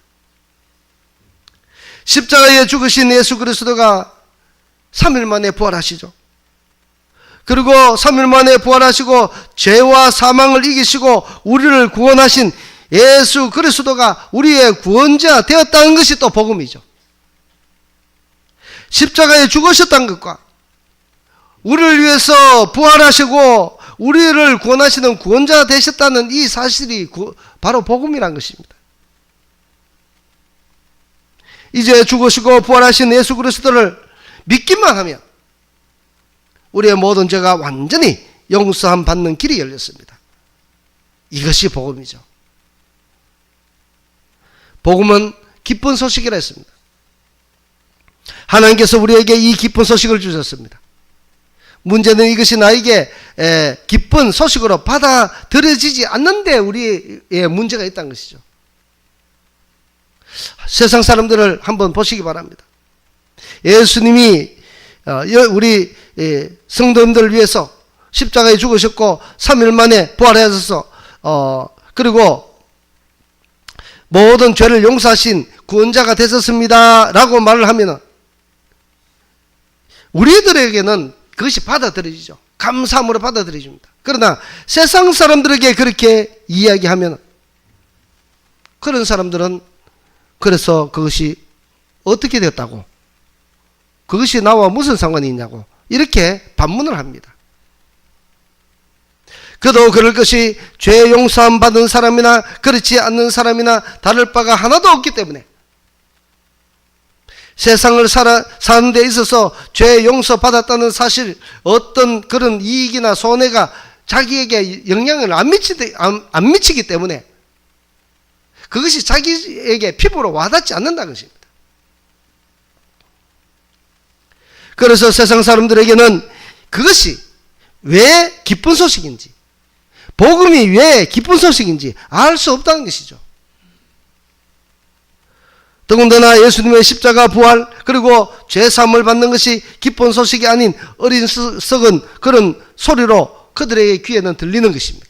십자가에 죽으신 예수 그리스도가 3일 만에 부활하시죠. 그리고 3일 만에 부활하시고 죄와 사망을 이기시고 우리를 구원하신 예수 그리스도가 우리의 구원자 되었다는 것이 또 복음이죠. 십자가에 죽으셨다는 것과 우리를 위해서 부활하시고 우리를 구원하시는 구원자 되셨다는 이 사실이 바로 복음이란 것입니다. 이제 죽으시고 부활하신 예수 그리스도를 믿기만 하면 우리의 모든 죄가 완전히 용서함 받는 길이 열렸습니다. 이것이 복음이죠. 복음은 기쁜 소식이라 했습니다. 하나님께서 우리에게 이 기쁜 소식을 주셨습니다. 문제는 이것이 나에게 기쁜 소식으로 받아들여지지 않는데 우리의 문제가 있다는 것이죠. 세상 사람들을 한번 보시기 바랍니다. 예수님이 우리 성도님들을 위해서 십자가에 죽으셨고 3일 만에 부활하셔서 그리고 모든 죄를 용서하신 구원자가 되셨습니다 라고 말을 하면 우리들에게는 그것이 받아들여지죠. 감사함으로 받아들여집니다. 그러나 세상 사람들에게 그렇게 이야기하면 그런 사람들은 그래서 그것이 어떻게 됐다고, 그것이 나와 무슨 상관이 있냐고 이렇게 반문을 합니다. 그도 그럴 것이 죄 용서함 받은 사람이나 그렇지 않는 사람이나 다를 바가 하나도 없기 때문에 세상을 사는 데 있어서 죄 용서 받았다는 사실, 어떤 그런 이익이나 손해가 자기에게 영향을 안 미치기 때문에 그것이 자기에게 피부로 와닿지 않는다는 것입니다. 그래서 세상 사람들에게는 그것이 왜 기쁜 소식인지, 복음이 왜 기쁜 소식인지 알 수 없다는 것이죠. 더군다나 예수님의 십자가 부활 그리고 죄사함을 받는 것이 기쁜 소식이 아닌 어린 썩은 그런 소리로 그들의 귀에는 들리는 것입니다.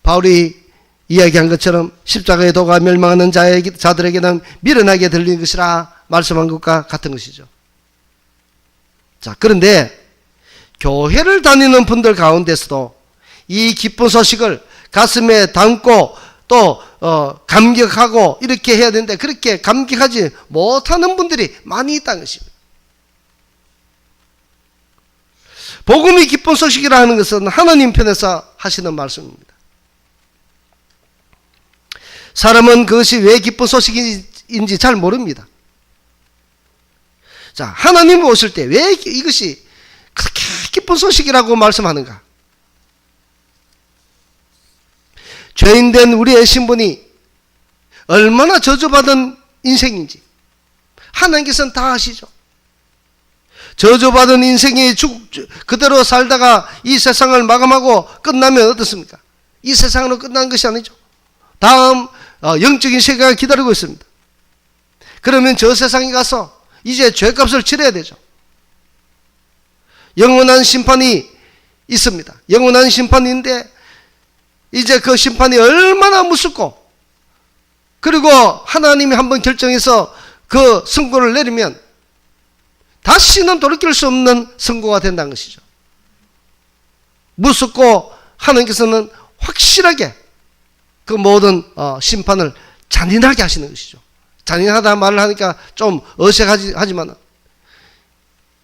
바울이 이야기한 것처럼 십자가의 도가 멸망하는 자들에게는 미련하게 들리는 것이라 말씀한 것과 같은 것이죠. 자, 그런데 교회를 다니는 분들 가운데서도 이 기쁜 소식을 가슴에 담고 또 감격하고 이렇게 해야 되는데 그렇게 감격하지 못하는 분들이 많이 있다는 것입니다. 복음이 기쁜 소식이라는 것은 하나님 편에서 하시는 말씀입니다. 사람은 그것이 왜 기쁜 소식인지 잘 모릅니다. 자, 하나님 오실 때 왜 이것이 그렇게 기쁜 소식이라고 말씀하는가? 죄인된 우리의 신분이 얼마나 저주받은 인생인지 하나님께서는 다 아시죠. 저주받은 인생이 그대로 살다가 이 세상을 마감하고 끝나면 어떻습니까? 이 세상으로 끝난 것이 아니죠. 다음 영적인 세계가 기다리고 있습니다. 그러면 저 세상에 가서 이제 죄값을 치러야 되죠. 영원한 심판이 있습니다. 영원한 심판인데 이제 그 심판이 얼마나 무섭고, 그리고 하나님이 한번 결정해서 그 선고를 내리면 다시는 돌이킬 수 없는 선고가 된다는 것이죠. 무섭고 하나님께서는 확실하게 그 모든 심판을 잔인하게 하시는 것이죠. 잔인하다 말을 하니까 좀 어색하지만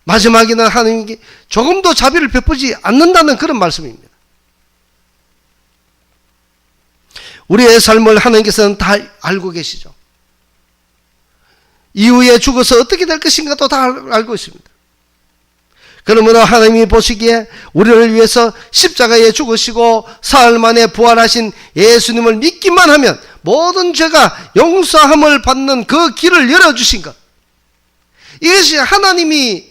마지막에는 하나님께 조금도 자비를 베푸지 않는다는 그런 말씀입니다. 우리의 삶을 하나님께서는 다 알고 계시죠. 이후에 죽어서 어떻게 될 것인가도 다 알고 있습니다. 그러므로 하나님이 보시기에 우리를 위해서 십자가에 죽으시고 사흘 만에 부활하신 예수님을 믿기만 하면 모든 죄가 용서함을 받는 그 길을 열어주신 것, 이것이 하나님이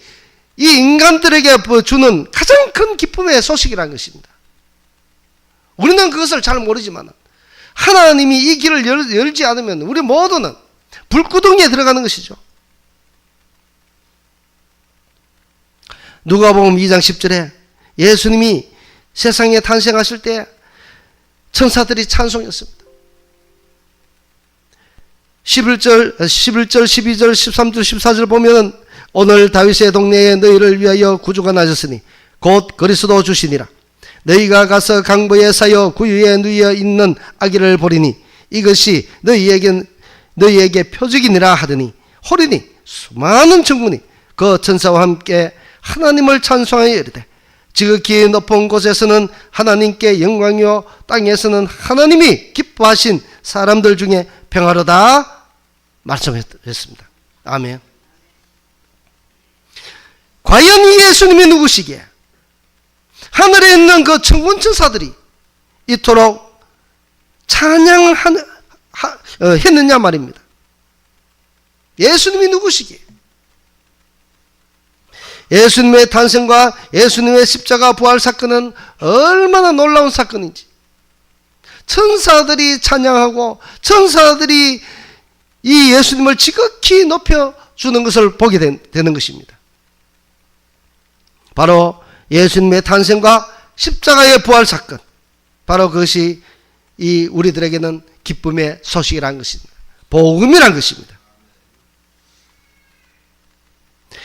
이 인간들에게 주는 가장 큰 기쁨의 소식이라는 것입니다. 우리는 그것을 잘 모르지만 하나님이 이 길을 열지 않으면 우리 모두는 불구덩이에 들어가는 것이죠. 누가복음 2장 10절에 예수님이 세상에 탄생하실 때 천사들이 찬송했습니다. 11절, 12절, 13절, 14절 보면은 오늘 다윗의 동네에 너희를 위하여 구주가 나셨으니 곧 그리스도 주시니라. 너희가 가서 강보에 사여 구유에 누워 있는 아기를 보리니 이것이 너희에게 표적이니라 하더니 호리니 수많은 천군이 그 천사와 함께 하나님을 찬송하여 이르되 지극히 높은 곳에서는 하나님께 영광이요 땅에서는 하나님이 기뻐하신 사람들 중에 평화로다 말씀했습니다. 아멘. 과연 이 예수님이 누구시기에 하늘에 있는 그 천군 천사들이 이토록 찬양을 했느냐 말입니다. 예수님이 누구시기에? 예수님의 탄생과 예수님의 십자가 부활 사건은 얼마나 놀라운 사건인지, 천사들이 찬양하고 천사들이 이 예수님을 지극히 높여주는 것을 보게 되는 것입니다. 바로 예수님의 탄생과 십자가의 부활 사건, 바로 그것이 이 우리들에게는 기쁨의 소식이라는 것입니다. 복음이라는 것입니다.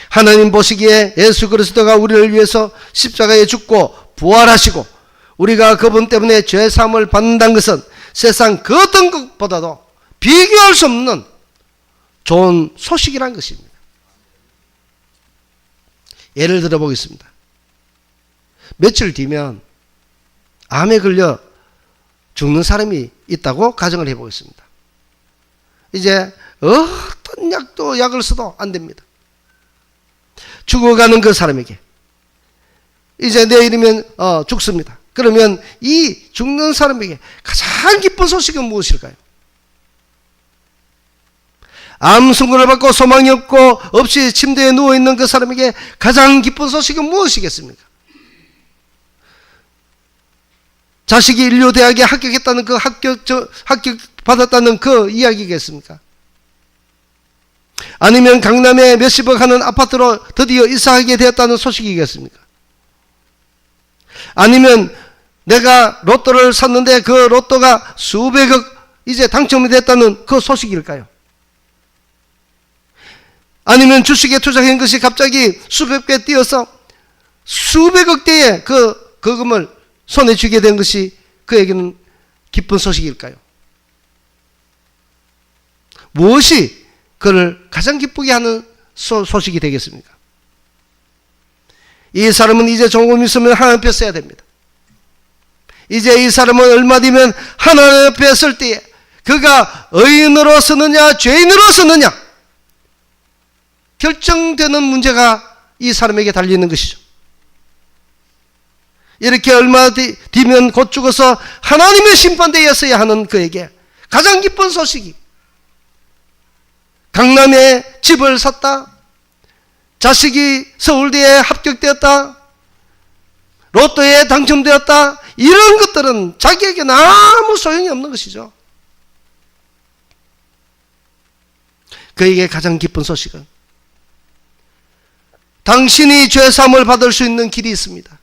하나님 보시기에 예수 그리스도가 우리를 위해서 십자가에 죽고 부활하시고 우리가 그분 때문에 죄사함을 받는다는 것은 세상 그 어떤 것보다도 비교할 수 없는 좋은 소식이라는 것입니다. 예를 들어 보겠습니다. 며칠 뒤면 암에 걸려 죽는 사람이 있다고 가정을 해보겠습니다. 이제 어떤 약을 써도 안 됩니다. 죽어가는 그 사람에게 이제 내일이면 죽습니다. 그러면 이 죽는 사람에게 가장 기쁜 소식은 무엇일까요? 암 선고를 받고 소망이 없이 침대에 누워있는 그 사람에게 가장 기쁜 소식은 무엇이겠습니까? 자식이 인류대학에 합격했다는 그 합격 받았다는 그 이야기겠습니까? 아니면 강남에 몇십억 하는 아파트로 드디어 이사하게 되었다는 소식이겠습니까? 아니면 내가 로또를 샀는데 그 로또가 수백억 이제 당첨이 됐다는 그 소식일까요? 아니면 주식에 투자한 것이 갑자기 수백 배 뛰어서 수백억대의 그 거금을 손에 쥐게 된 것이 그에게는 기쁜 소식일까요? 무엇이 그를 가장 기쁘게 하는 소식이 되겠습니까? 이 사람은 이제 조금 있으면 하나님 앞에 서야 됩니다. 이제 이 사람은 얼마 뒤면 하나님 앞에 설 때에 그가 의인으로 서느냐 죄인으로 서느냐 결정되는 문제가 이 사람에게 달리는 것이죠. 이렇게 얼마 뒤면 곧 죽어서 하나님의 심판대에 서야 하는 그에게 가장 기쁜 소식이 강남에 집을 샀다, 자식이 서울대에 합격되었다, 로또에 당첨되었다, 이런 것들은 자기에게는 아무 소용이 없는 것이죠. 그에게 가장 기쁜 소식은 당신이 죄사함을 받을 수 있는 길이 있습니다.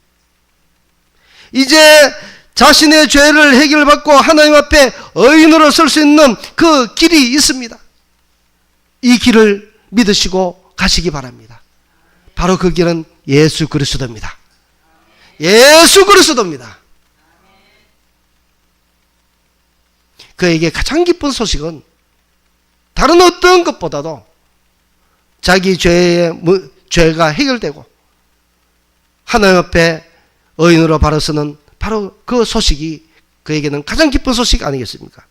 이제 자신의 죄를 해결받고 하나님 앞에 의인으로 설 수 있는 그 길이 있습니다. 이 길을 믿으시고 가시기 바랍니다. 바로 그 길은 예수 그리스도입니다. 예수 그리스도입니다. 그에게 가장 기쁜 소식은 다른 어떤 것보다도 자기 죄가 해결되고 하나님 앞에 의인으로 바로 서는 바로 그 소식이 그에게는 가장 기쁜 소식 아니겠습니까?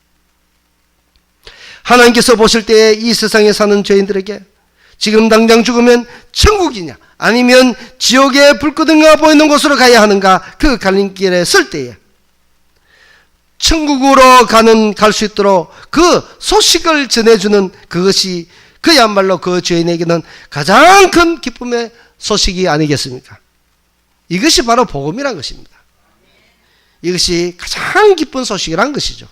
하나님께서 보실 때에 이 세상에 사는 죄인들에게 지금 당장 죽으면 천국이냐 아니면 지옥의 불끄덩이가 보이는 곳으로 가야 하는가 그 갈림길에 설 때에 천국으로 갈 수 있도록 그 소식을 전해주는 그것이 그야말로 그 죄인에게는 가장 큰 기쁨의 소식이 아니겠습니까? 이것이 바로 복음이란 것입니다. 이것이 가장 기쁜 소식이란 것이죠.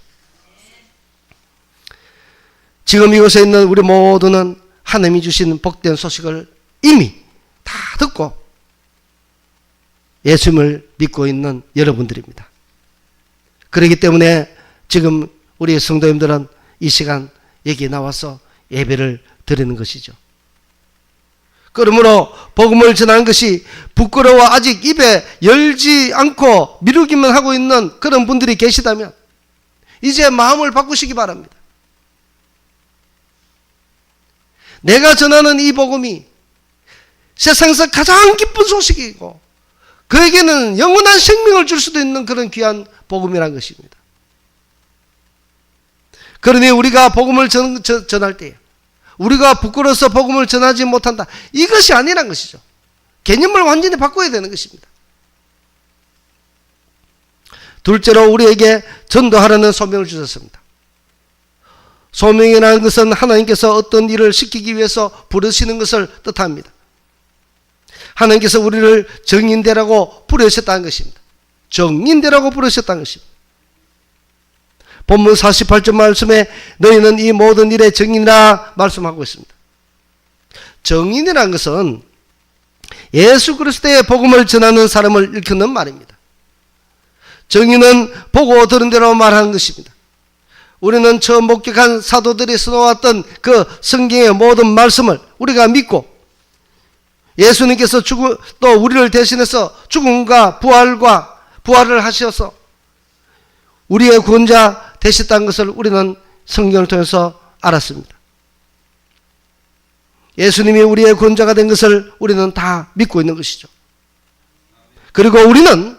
지금 이곳에 있는 우리 모두는 하나님이 주신 복된 소식을 이미 다 듣고 예수님을 믿고 있는 여러분들입니다. 그렇기 때문에 지금 우리 성도님들은 이 시간 여기에 나와서 예배를 드리는 것이죠. 그러므로 복음을 전하는 것이 부끄러워 아직 입에 열지 않고 미루기만 하고 있는 그런 분들이 계시다면 이제 마음을 바꾸시기 바랍니다. 내가 전하는 이 복음이 세상에서 가장 기쁜 소식이고 그에게는 영원한 생명을 줄 수도 있는 그런 귀한 복음이란 것입니다. 그러니 우리가 복음을 전할 때 우리가 부끄러워서 복음을 전하지 못한다, 이것이 아니란 것이죠. 개념을 완전히 바꿔야 되는 것입니다. 둘째로 우리에게 전도하라는 소명을 주셨습니다. 소명이라는 것은 하나님께서 어떤 일을 시키기 위해서 부르시는 것을 뜻합니다. 하나님께서 우리를 정인되라고 부르셨다는 것입니다. 정인되라고 부르셨다는 것입니다. 본문 48절 말씀에 너희는 이 모든 일의 증인이라 말씀하고 있습니다. 증인이라는 것은 예수 그리스도의 복음을 전하는 사람을 일컫는 말입니다. 증인은 보고 들은 대로 말하는 것입니다. 우리는 처음 목격한 사도들이 써놓았던 그 성경의 모든 말씀을 우리가 믿고 예수님께서 또 우리를 대신해서 죽음과 부활을 하셔서 우리의 구원자 되셨다는 것을 우리는 성경을 통해서 알았습니다. 예수님이 우리의 구원자가 된 것을 우리는 다 믿고 있는 것이죠. 그리고 우리는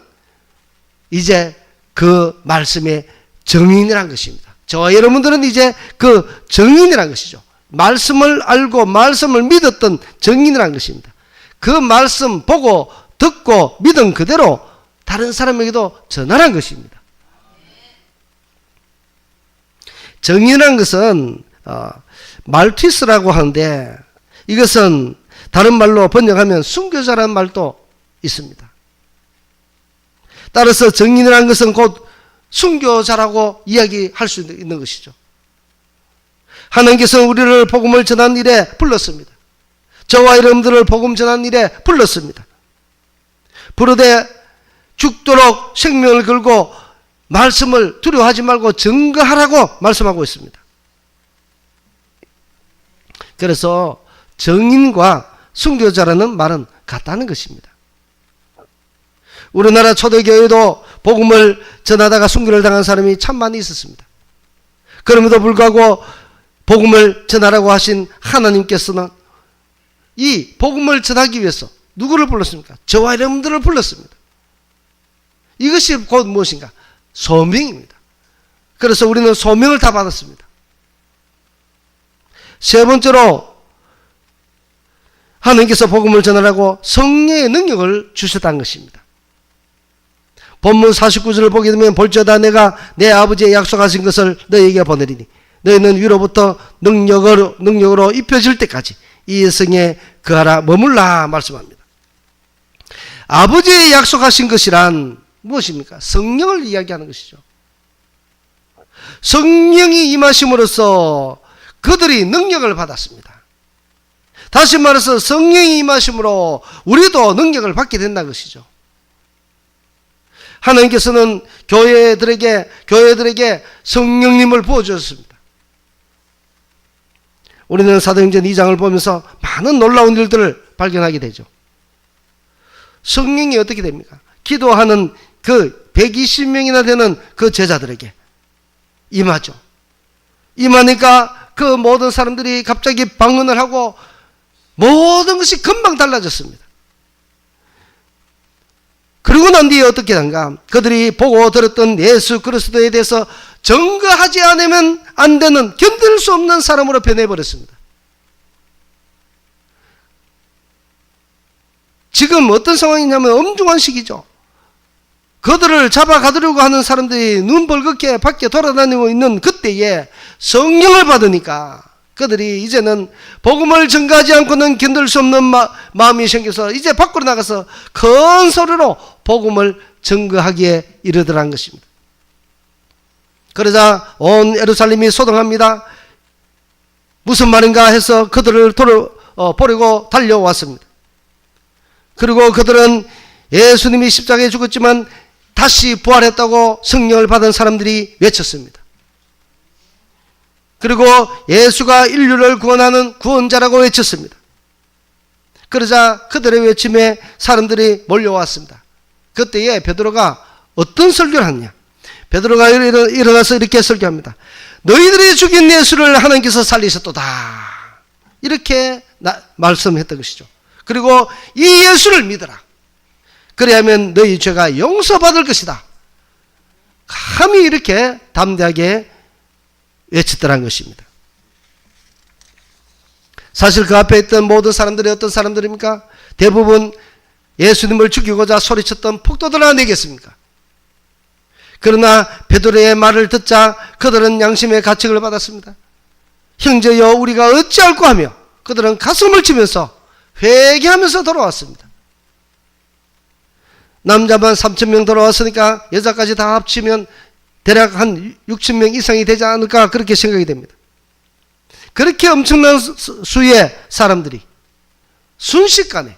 이제 그 말씀의 증인이란 것입니다. 저와 여러분들은 이제 그 증인이란 것이죠. 말씀을 알고 말씀을 믿었던 증인이란 것입니다. 그 말씀 보고 듣고 믿은 그대로 다른 사람에게도 전하라는 것입니다. 증인이라는 것은 말티스라고 하는데 이것은 다른 말로 번역하면 순교자라는 말도 있습니다. 따라서 증인이라는 것은 곧 순교자라고 이야기할 수 있는 것이죠. 하나님께서는 우리를 복음을 전한 일에 불렀습니다. 저와 여러분들을 복음 전한 일에 불렀습니다. 부르되 죽도록 생명을 걸고 말씀을 두려워하지 말고 증거하라고 말씀하고 있습니다. 그래서 증인과 순교자라는 말은 같다는 것입니다. 우리나라 초대교회도 복음을 전하다가 순교를 당한 사람이 참 많이 있었습니다. 그럼에도 불구하고 복음을 전하라고 하신 하나님께서는 이 복음을 전하기 위해서 누구를 불렀습니까? 저와 여러분들을 불렀습니다. 이것이 곧 무엇인가? 소명입니다. 그래서 우리는 소명을 다 받았습니다. 세 번째로 하나님께서 복음을 전하라고 성령의 능력을 주셨다는 것입니다. 본문 49절을 보게 되면 볼지어다 내가 내 아버지의 약속하신 것을 너희에게 보내리니 너희는 위로부터 능력으로 입혀질 때까지 이 성에 거하라 머물라 말씀합니다. 아버지의 약속하신 것이란 무엇입니까? 성령을 이야기하는 것이죠. 성령이 임하심으로써 그들이 능력을 받았습니다. 다시 말해서 성령이 임하심으로 우리도 능력을 받게 된다는 것이죠. 하나님께서는 교회들에게 성령님을 부어주셨습니다. 우리는 사도행전 2장을 보면서 많은 놀라운 일들을 발견하게 되죠. 성령이 어떻게 됩니까? 기도하는 그 120명이나 되는 그 제자들에게 임하죠. 임하니까 그 모든 사람들이 갑자기 방언을 하고 모든 것이 금방 달라졌습니다. 그러고 난 뒤에 어떻게 한가? 그들이 보고 들었던 예수 그리스도에 대해서 증거하지 않으면 안 되는 견딜 수 없는 사람으로 변해버렸습니다. 지금 어떤 상황이냐면 엄중한 시기죠. 그들을 잡아가두려고 하는 사람들이 눈벌겋게 밖에 돌아다니고 있는 그때에 성령을 받으니까 그들이 이제는 복음을 전가하지 않고는 견딜 수 없는 마음이 생겨서 이제 밖으로 나가서 큰 소리로 복음을 전거하기에 이르더란 것입니다. 그러자 온 예루살렘이 소동합니다. 무슨 말인가 해서 그들을 버리고 달려왔습니다. 그리고 그들은 예수님이 십자가에 죽었지만 다시 부활했다고 성령을 받은 사람들이 외쳤습니다. 그리고 예수가 인류를 구원하는 구원자라고 외쳤습니다. 그러자 그들의 외침에 사람들이 몰려왔습니다. 그때에 베드로가 어떤 설교를 하느냐? 베드로가 일어나서 이렇게 설교합니다. 너희들이 죽인 예수를 하나님께서 살리셨도다. 이렇게 말씀했던 것이죠. 그리고 이 예수를 믿어라. 그래야면 너희 죄가 용서받을 것이다. 감히 이렇게 담대하게 외쳤더란 것입니다. 사실 그 앞에 있던 모든 사람들이 어떤 사람들입니까? 대부분 예수님을 죽이고자 소리쳤던 폭도들 아니겠습니까? 그러나 베드로의 말을 듣자 그들은 양심의 가책을 받았습니다. 형제여 우리가 어찌할꼬 하며 그들은 가슴을 치면서 회개하면서 돌아왔습니다. 남자만 3,000명 돌아왔으니까 여자까지 다 합치면 대략 한 6,000명 이상이 되지 않을까 그렇게 생각이 됩니다. 그렇게 엄청난 수의 사람들이 순식간에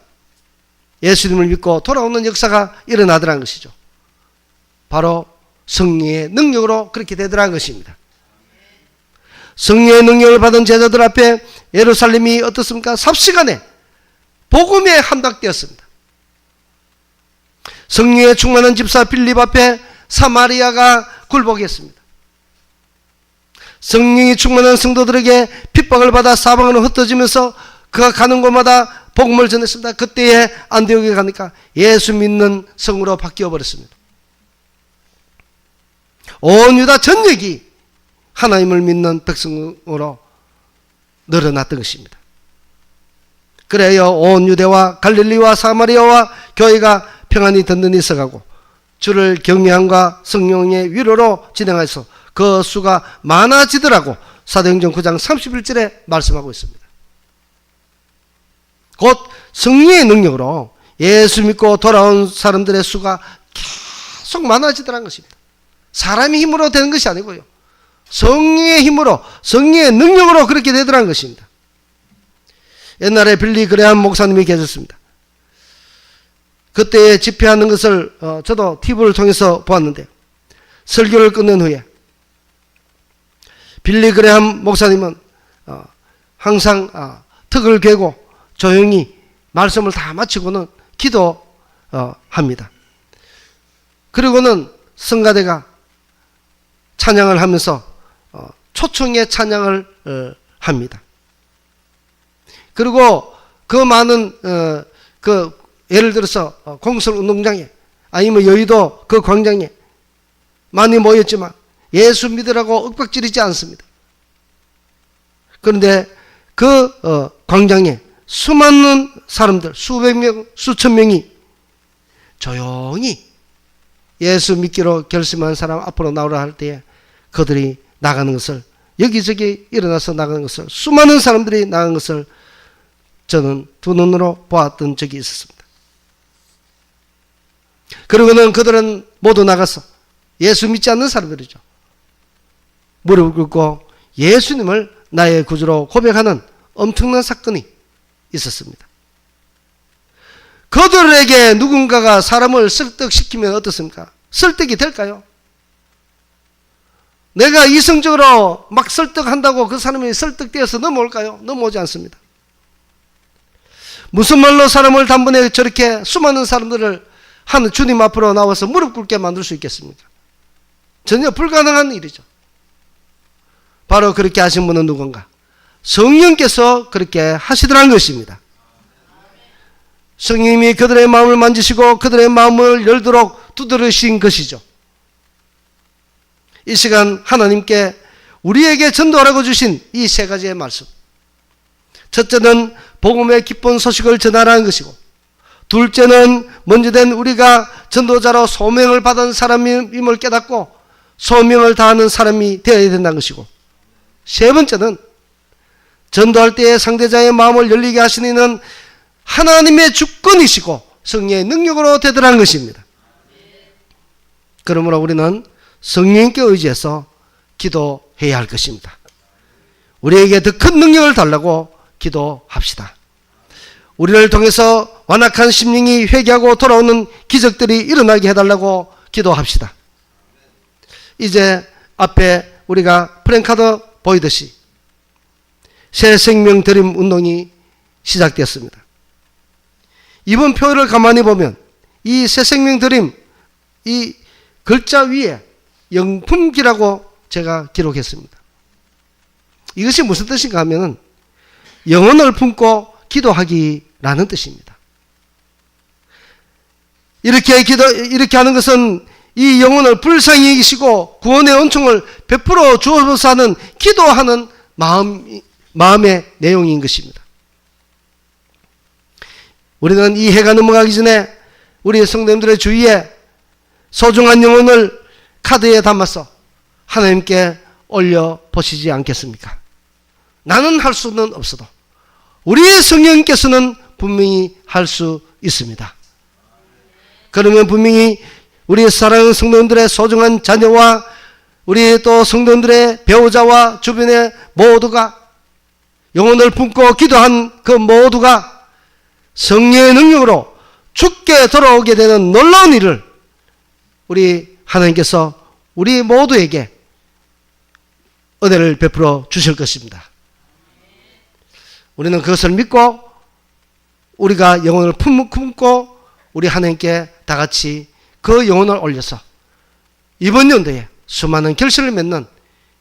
예수님을 믿고 돌아오는 역사가 일어나더라는 것이죠. 바로 성령의 능력으로 그렇게 되더라는 것입니다. 성령의 능력을 받은 제자들 앞에 예루살렘이 어떻습니까? 삽시간에 복음에 함락되었습니다. 성령에 충만한 집사 빌립 앞에 사마리아가 굴복했습니다. 성령이 충만한 성도들에게 핍박을 받아 사방으로 흩어지면서 그가 가는 곳마다 복음을 전했습니다. 그때에 안디옥에 가니까 예수 믿는 성으로 바뀌어 버렸습니다. 온 유다 전역이 하나님을 믿는 백성으로 늘어났던 것입니다. 그래요, 온 유대와 갈릴리와 사마리아와 교회가 평안히 든든히 있어가고 주를 경외함과 성령의 위로로 진행해서 그 수가 많아지더라고 사도행전 9장 31절에 말씀하고 있습니다. 곧 성령의 능력으로 예수 믿고 돌아온 사람들의 수가 계속 많아지더라는 것입니다. 사람의 힘으로 되는 것이 아니고요, 성령의 힘으로, 성령의 능력으로 그렇게 되더라는 것입니다. 옛날에 빌리 그레함 목사님이 계셨습니다. 그때 집회하는 것을 저도 TV를 통해서 보았는데, 설교를 끝낸 후에 빌리 그레함 목사님은 항상 턱을 괴고 조용히 말씀을 다 마치고는 기도합니다. 그리고는 성가대가 찬양을 하면서 초청의 찬양을 합니다. 그리고 그 많은 예를 들어서 공설 운동장에 아니면 여의도 그 광장에 많이 모였지만 예수 믿으라고 윽박지르지 않습니다. 그런데 그 광장에 수많은 사람들, 수백 명, 수천 명이 조용히 예수 믿기로 결심한 사람 앞으로 나오라 할 때에 그들이 나가는 것을, 여기저기 일어나서 나가는 것을, 수많은 사람들이 나가는 것을 저는 두 눈으로 보았던 적이 있었습니다. 그리고는 그들은 모두 나가서 예수 믿지 않는 사람들이죠. 무릎을 꿇고 예수님을 나의 구주로 고백하는 엄청난 사건이 있었습니다. 그들에게 누군가가 사람을 설득시키면 어떻습니까? 설득이 될까요? 내가 이성적으로 막 설득한다고 그 사람이 설득되어서 넘어올까요? 넘어오지 않습니다. 무슨 말로 사람을 단번에 저렇게 수많은 사람들을 하는 주님 앞으로 나와서 무릎 꿇게 만들 수 있겠습니까? 전혀 불가능한 일이죠. 바로 그렇게 하신 분은 누군가? 성령께서 그렇게 하시더라는 것입니다. 성령님이 그들의 마음을 만지시고 그들의 마음을 열도록 두드리신 것이죠. 이 시간 하나님께 우리에게 전도하라고 주신 이 세 가지의 말씀. 첫째는 복음의 기쁜 소식을 전하라는 것이고, 둘째는 먼저 된 우리가 전도자로 소명을 받은 사람임을 깨닫고 소명을 다하는 사람이 되어야 된다는 것이고, 세 번째는 전도할 때에 상대자의 마음을 열리게 하시는 이는 하나님의 주권이시고 성령의 능력으로 되더라는 것입니다. 그러므로 우리는 성령님께 의지해서 기도해야 할 것입니다. 우리에게 더 큰 능력을 달라고 기도합시다. 우리를 통해서 완악한 심령이 회개하고 돌아오는 기적들이 일어나게 해달라고 기도합시다. 이제 앞에 우리가 프랭카드 보이듯이 새 생명 드림 운동이 시작되었습니다. 이번 표를 가만히 보면 이 새 생명 드림, 이 글자 위에 영품기라고 제가 기록했습니다. 이것이 무슨 뜻인가 하면은 영혼을 품고 기도하기라는 뜻입니다. 이렇게 하는 것은 이 영혼을 불쌍히 여기시고 구원의 은총을 베풀어 주어서 하는 기도하는 마음의 내용인 것입니다. 우리는 이 해가 넘어가기 전에 우리 성도님들의 주위에 소중한 영혼을 카드에 담아서 하나님께 올려보시지 않겠습니까? 나는 할 수는 없어도 우리의 성령께서는 분명히 할 수 있습니다. 그러면 분명히 우리 사랑하는 성도님들의 소중한 자녀와 우리 또 성도들의 배우자와 주변의 모두가 영혼을 품고 기도한 그 모두가 성령의 능력으로 죽게 돌아오게 되는 놀라운 일을 우리 하나님께서 우리 모두에게 은혜를 베풀어 주실 것입니다. 우리는 그것을 믿고 우리가 영혼을 품고 우리 하나님께 다 같이 그 영혼을 올려서 이번 연도에 수많은 결실을 맺는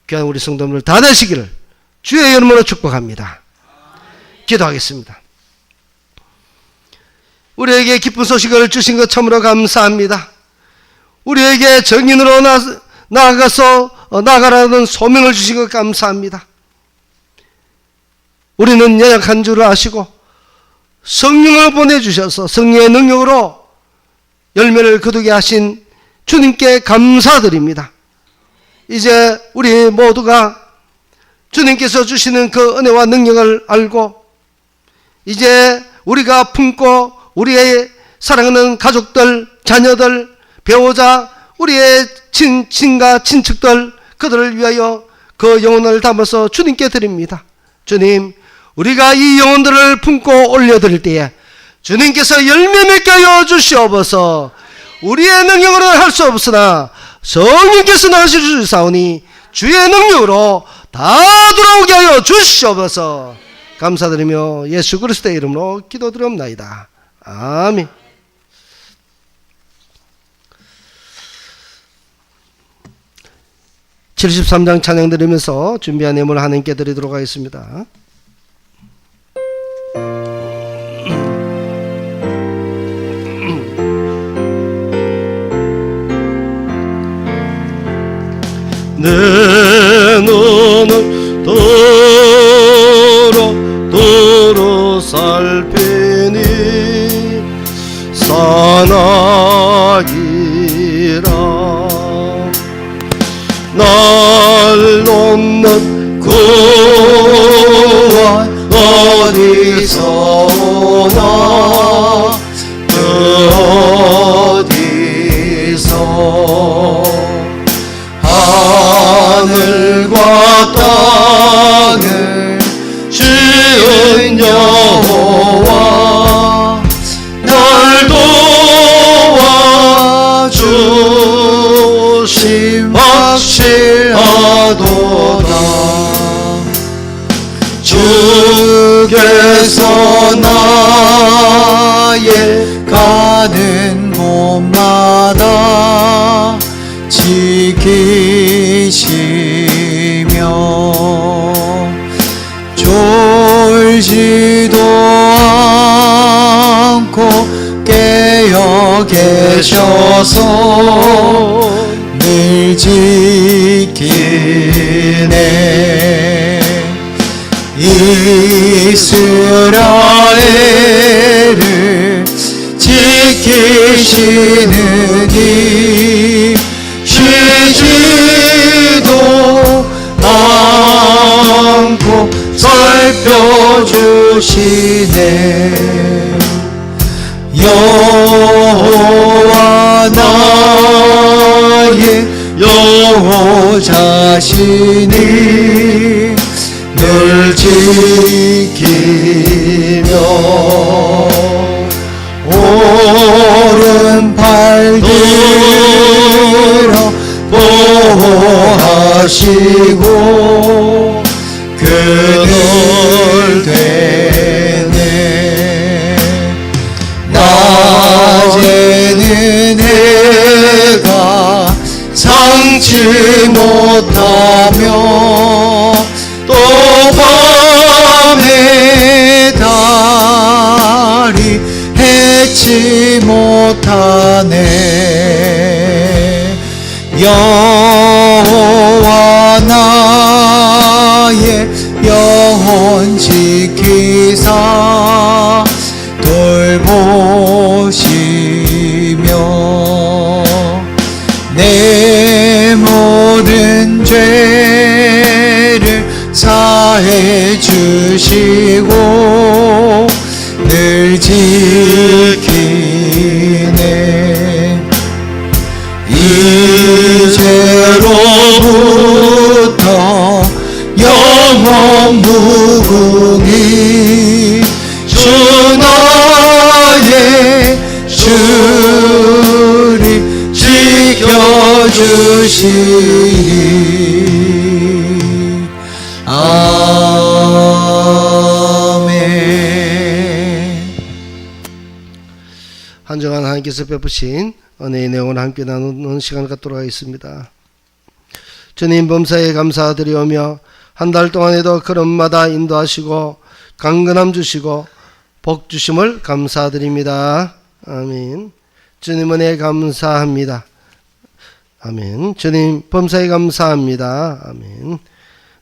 귀한 우리 성도님들 다 되시기를 주의 이름으로 축복합니다. 기도하겠습니다. 우리에게 기쁜 소식을 주신 것 참으로 감사합니다. 우리에게 정인으로 나아가라는 소명을 주신 것 감사합니다. 우리는 연약한 줄을 아시고 성령을 보내주셔서 성령의 능력으로 열매를 거두게 하신 주님께 감사드립니다. 이제 우리 모두가 주님께서 주시는 그 은혜와 능력을 알고 이제 우리가 품고 우리의 사랑하는 가족들, 자녀들, 배우자, 우리의 친친과 친척들 그들을 위하여 그 영혼을 담아서 주님께 드립니다. 주님, 우리가 이 영혼들을 품고 올려드릴 때에 주님께서 열매 맺게 하여 주시옵소서. 우리의 능력으로는 할 수 없으나 성령께서 나가실 수 있사오니 주의 능력으로 다 들어오게 하여 주시옵소서. 감사드리며 예수 그리스도의 이름으로 기도드리옵나이다. 아멘. (73장) 찬양 드리면서 준비한 예물 하나님께 드리도록 하겠습니다. 내 눈을 도로 살피니 사나이라 날 돕는 구원 어디서 오나 그 어디서 하늘과 땅을 지은 여호와 날 도와주심 확실하도다. 주께서 나의 가는 곳마다 지키시며 졸지도 않고 깨어 계셔서 늘 지키네. 이스라엘을 지키시는 이 쉬지도 않고 살펴주시네. 여호와 나의 여호자시니 늘 지키며 오른팔 들어 보호하시고 그늘 되네. 낮에는 해가 상치 못하며 또 밤에 달이 해치 못하네. 여호와 나의 영혼 지키사 돌보시며 내 모든 죄를 사해 주시고 늘 지키네. 이제로부터 주시리. 아멘. 한 주간 하나님께서 베푸신 은혜의 내용을 함께 나누는 시간을 갖도록 하겠습니다. 주님 범사에 감사드리오며 한 달 동안에도 걸음마다 인도하시고 강건함 주시고 복 주심을 감사드립니다. 아멘. 주님 은혜 감사합니다. 아멘. 주님 범사에 감사합니다. 아멘.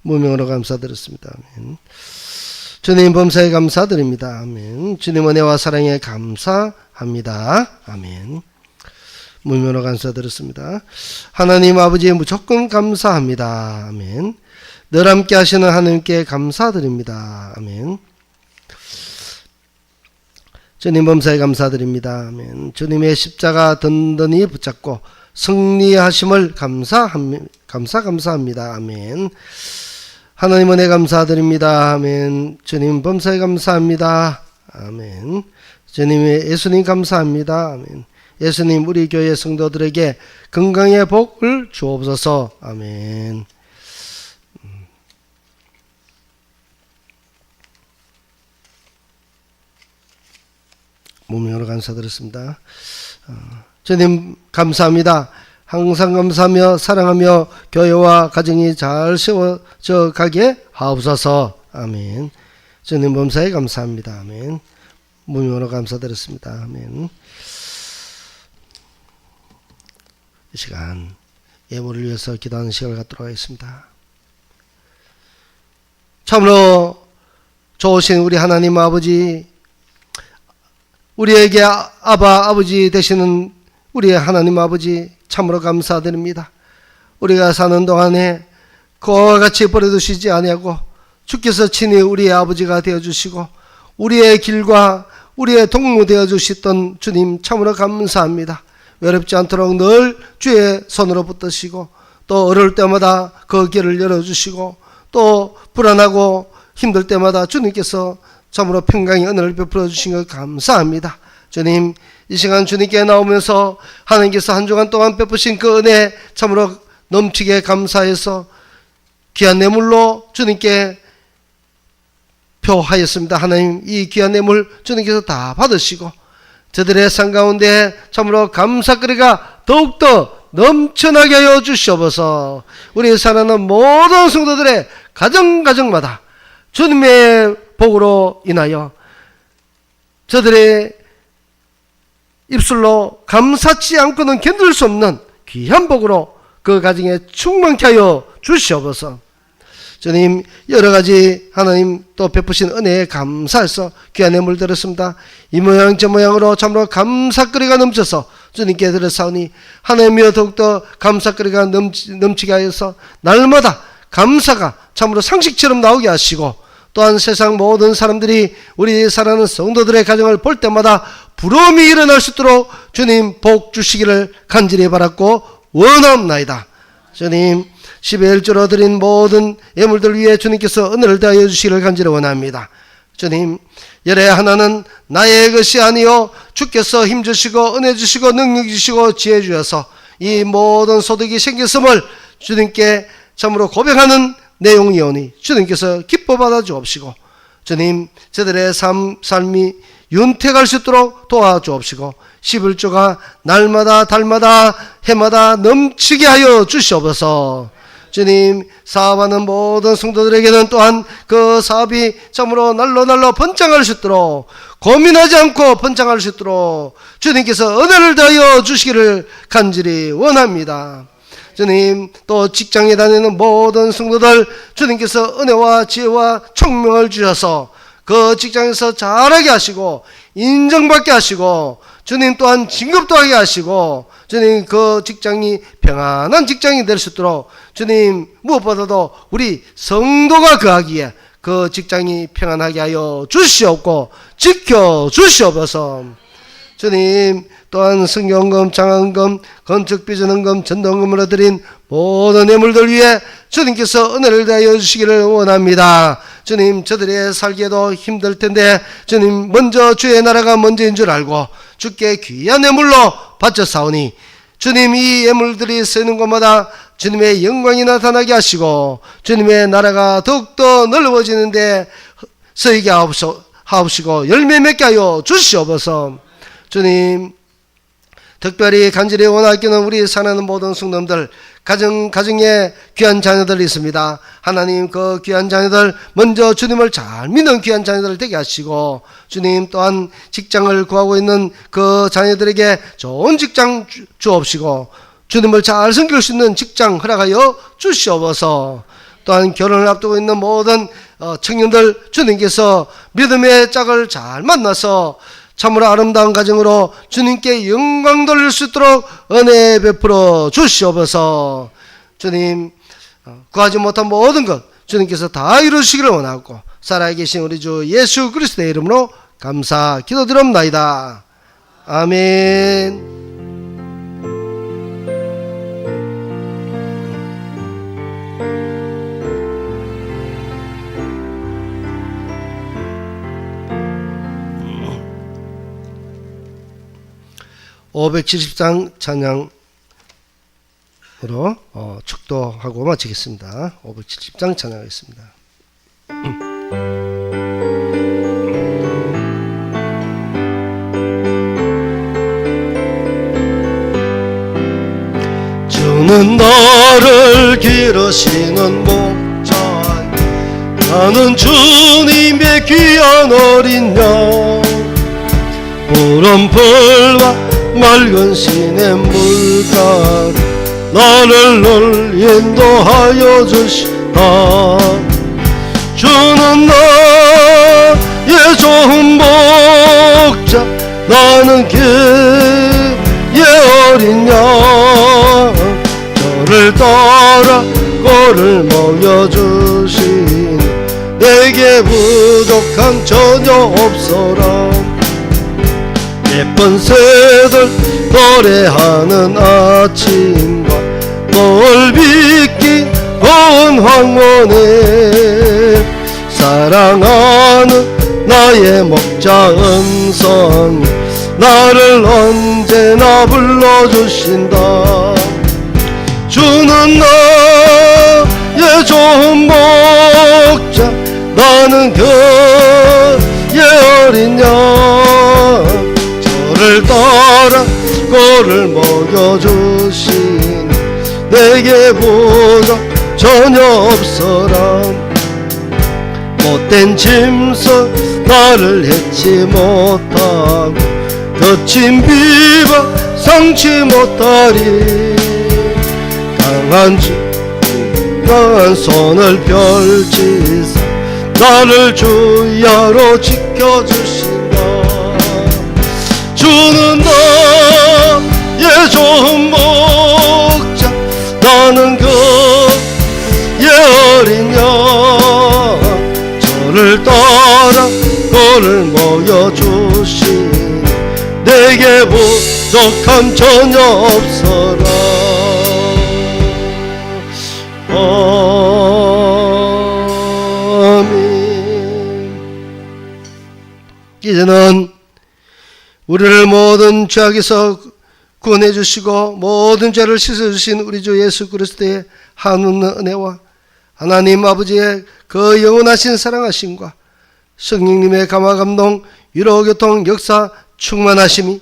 무명으로 감사드렸습니다. 아멘. 주님 범사에 감사드립니다. 아멘. 주님 은혜와 사랑에 감사합니다. 아멘. 무명으로 감사드렸습니다. 하나님 아버지에 무조건 감사합니다. 아멘. 늘 함께 하시는 하나님께 감사드립니다. 아멘. 주님 범사에 감사드립니다. 아멘. 주님의 십자가 든든히 붙잡고 승리하심을 감사합니다. 아멘. 하나님 은혜 감사드립니다. 아멘. 주님 범사에 감사합니다. 아멘. 주님의 예수님 감사합니다. 아멘. 예수님 우리 교회 성도들에게 건강의 복을 주옵소서. 아멘. 무명으로 감사드렸습니다. 주님 감사합니다. 항상 감사하며 사랑하며 교회와 가정이 잘 세워져 가게 하옵소서. 아멘. 주님 범사에 감사합니다. 아멘. 무명으로 감사드렸습니다. 아멘. 이 시간 예물을 위해서 기도하는 시간을 갖도록 하겠습니다. 참으로 좋으신 우리 하나님 아버지, 우리에게 아버지 되시는 우리의 하나님 아버지 참으로 감사드립니다. 우리가 사는 동안에 그와 같이 버려두시지 아니하고 주께서 친히 우리의 아버지가 되어주시고 우리의 길과 우리의 동무 되어주셨던 주님 참으로 감사합니다. 외롭지 않도록 늘 주의 손으로 붙드시고 또 어려울 때마다 그 길을 열어주시고 또 불안하고 힘들 때마다 주님께서 참으로 평강의 은혜를 베풀어 주신 것 감사합니다. 주님 이 시간 주님께 나오면서 하나님께서 한 주간 동안 베푸신 그 은혜 참으로 넘치게 감사해서 귀한 뇌물로 주님께 표하였습니다. 하나님 이 귀한 뇌물 주님께서 다 받으시고 저들의 삶 가운데 참으로 감사거리가 더욱더 넘쳐나게 하여 주시옵소서. 우리 사랑하는 모든 성도들의 가정마다 주님의 복으로 인하여 저들의 입술로 감사치 않고는 견딜 수 없는 귀한 복으로 그 가정에 충만케 하여 주시옵소서. 주님 여러가지 하나님 또 베푸신 은혜에 감사해서 귀한 예물 드렸습니다. 이 모양 저 모양으로 참으로 감사거리가 넘쳐서 주님께 드렸사오니 하나님이여 더욱더 감사거리가 넘치게 하여서 날마다 감사가 참으로 상식처럼 나오게 하시고 또한 세상 모든 사람들이 우리 사랑하는 성도들의 가정을 볼 때마다 부러움이 일어날 수 있도록 주님 복 주시기를 간절히 바랐고 원하옵나이다. 주님 11조로 드린 모든 예물들 위해 주님께서 은혜를 다하여 주시기를 간절히 원합니다. 주님 열의 하나는 나의 것이 아니요 주께서 힘주시고 은혜 주시고 능력 주시고 지혜 주셔서 이 모든 소득이 생겼음을 주님께 참으로 고백하는 내용이오니 주님께서 기뻐 받아 주옵시고 주님 저들의 삶이 윤택할 수 있도록 도와주옵시고 11조가 날마다 달마다 해마다 넘치게 하여 주시옵소서. 주님 사업하는 모든 성도들에게는 또한 그 사업이 참으로 날로 번창할 수 있도록 고민하지 않고 번창할 수 있도록 주님께서 은혜를 다하여 주시기를 간절히 원합니다. 주님 또 직장에 다니는 모든 성도들 주님께서 은혜와 지혜와 총명을 주셔서 그 직장에서 잘하게 하시고 인정받게 하시고 주님 또한 진급도 하게 하시고 주님 그 직장이 평안한 직장이 될 수 있도록 주님 무엇보다도 우리 성도가 거하기에 그 직장이 평안하게 하여 주시옵고 지켜 주시옵소서. 주님 또한 성경금, 장학금, 건축비전원금, 전도금으로 드린 모든 예물들 위해 주님께서 은혜를 다하여 주시기를 원합니다. 주님 저들의 살기에도 힘들 텐데 주님 먼저 주의 나라가 먼저인 줄 알고 주께 귀한 예물로 바쳐 싸우니 주님, 이 예물들이 쓰이는 곳마다 주님의 영광이 나타나게 하시고 주님의 나라가 더욱더 넓어지는데 쓰이게 하옵시고 열매 맺게 하여 주시옵소서. 주님, 특별히 간절히 원하기는 우리 사랑하는 모든 성도들, 가정에 귀한 자녀들이 있습니다. 하나님, 그 귀한 자녀들 먼저 주님을 잘 믿는 귀한 자녀들 되게 하시고, 주님 또한 직장을 구하고 있는 그 자녀들에게 좋은 직장 주옵시고 주님을 잘 섬길 수 있는 직장 허락하여 주시옵소서. 또한 결혼을 앞두고 있는 모든 청년들, 주님께서 믿음의 짝을 잘 만나서 참으로 아름다운 가정으로 주님께 영광 돌릴 수 있도록 은혜 베풀어 주시옵소서. 주님, 구하지 못한 모든 것 주님께서 다 이루시기를 원하고 살아계신 우리 주 예수 그리스도의 이름으로 감사 기도드립나이다. 아멘. (570장) 찬양으로 축도하고 마치겠습니다. (570장) 찬양하겠습니다. 주는 나를 기르시는 목자, 나는 주님의 귀한 어린 양. 푸른 풀과 맑은 시냇물가 나를 늘 인도하여 주시다. 주는 나의 좋은 목자, 나는 그의 어린 양. 저를 따라 꼴을 먹여주신 내게 부족함 전혀 없어라. 예쁜 새들 노래하는 아침과 멀비기 고운 황혼에 사랑하는 나의 목자 음성 나를 언제나 불러주신다. 주는 나의 좋은 목자, 나는 그의 어린 양. 저를 따라 꼴을 먹여주신 내게 부족 전혀 없어라. 못된 짐승 나를 해치 못하고 거친 비바 상치 못하리. 강한 손을 펼치사 나를 주야로 지켜주신다. 주는 나의 좋은 목자, 나는 그의 어린 양. 저를 따라 꼴을 먹여주신 내게 부족함 전혀 없어라. 아멘. 이제는 우리를 모든 죄악에서 구원해 주시고 모든 죄를 씻어 주신 우리 주 예수 그리스도의 한없는 은혜와 하나님 아버지의 그 영원하신 사랑하심과 성령님의 감화 감동 위로 교통 역사 충만하심이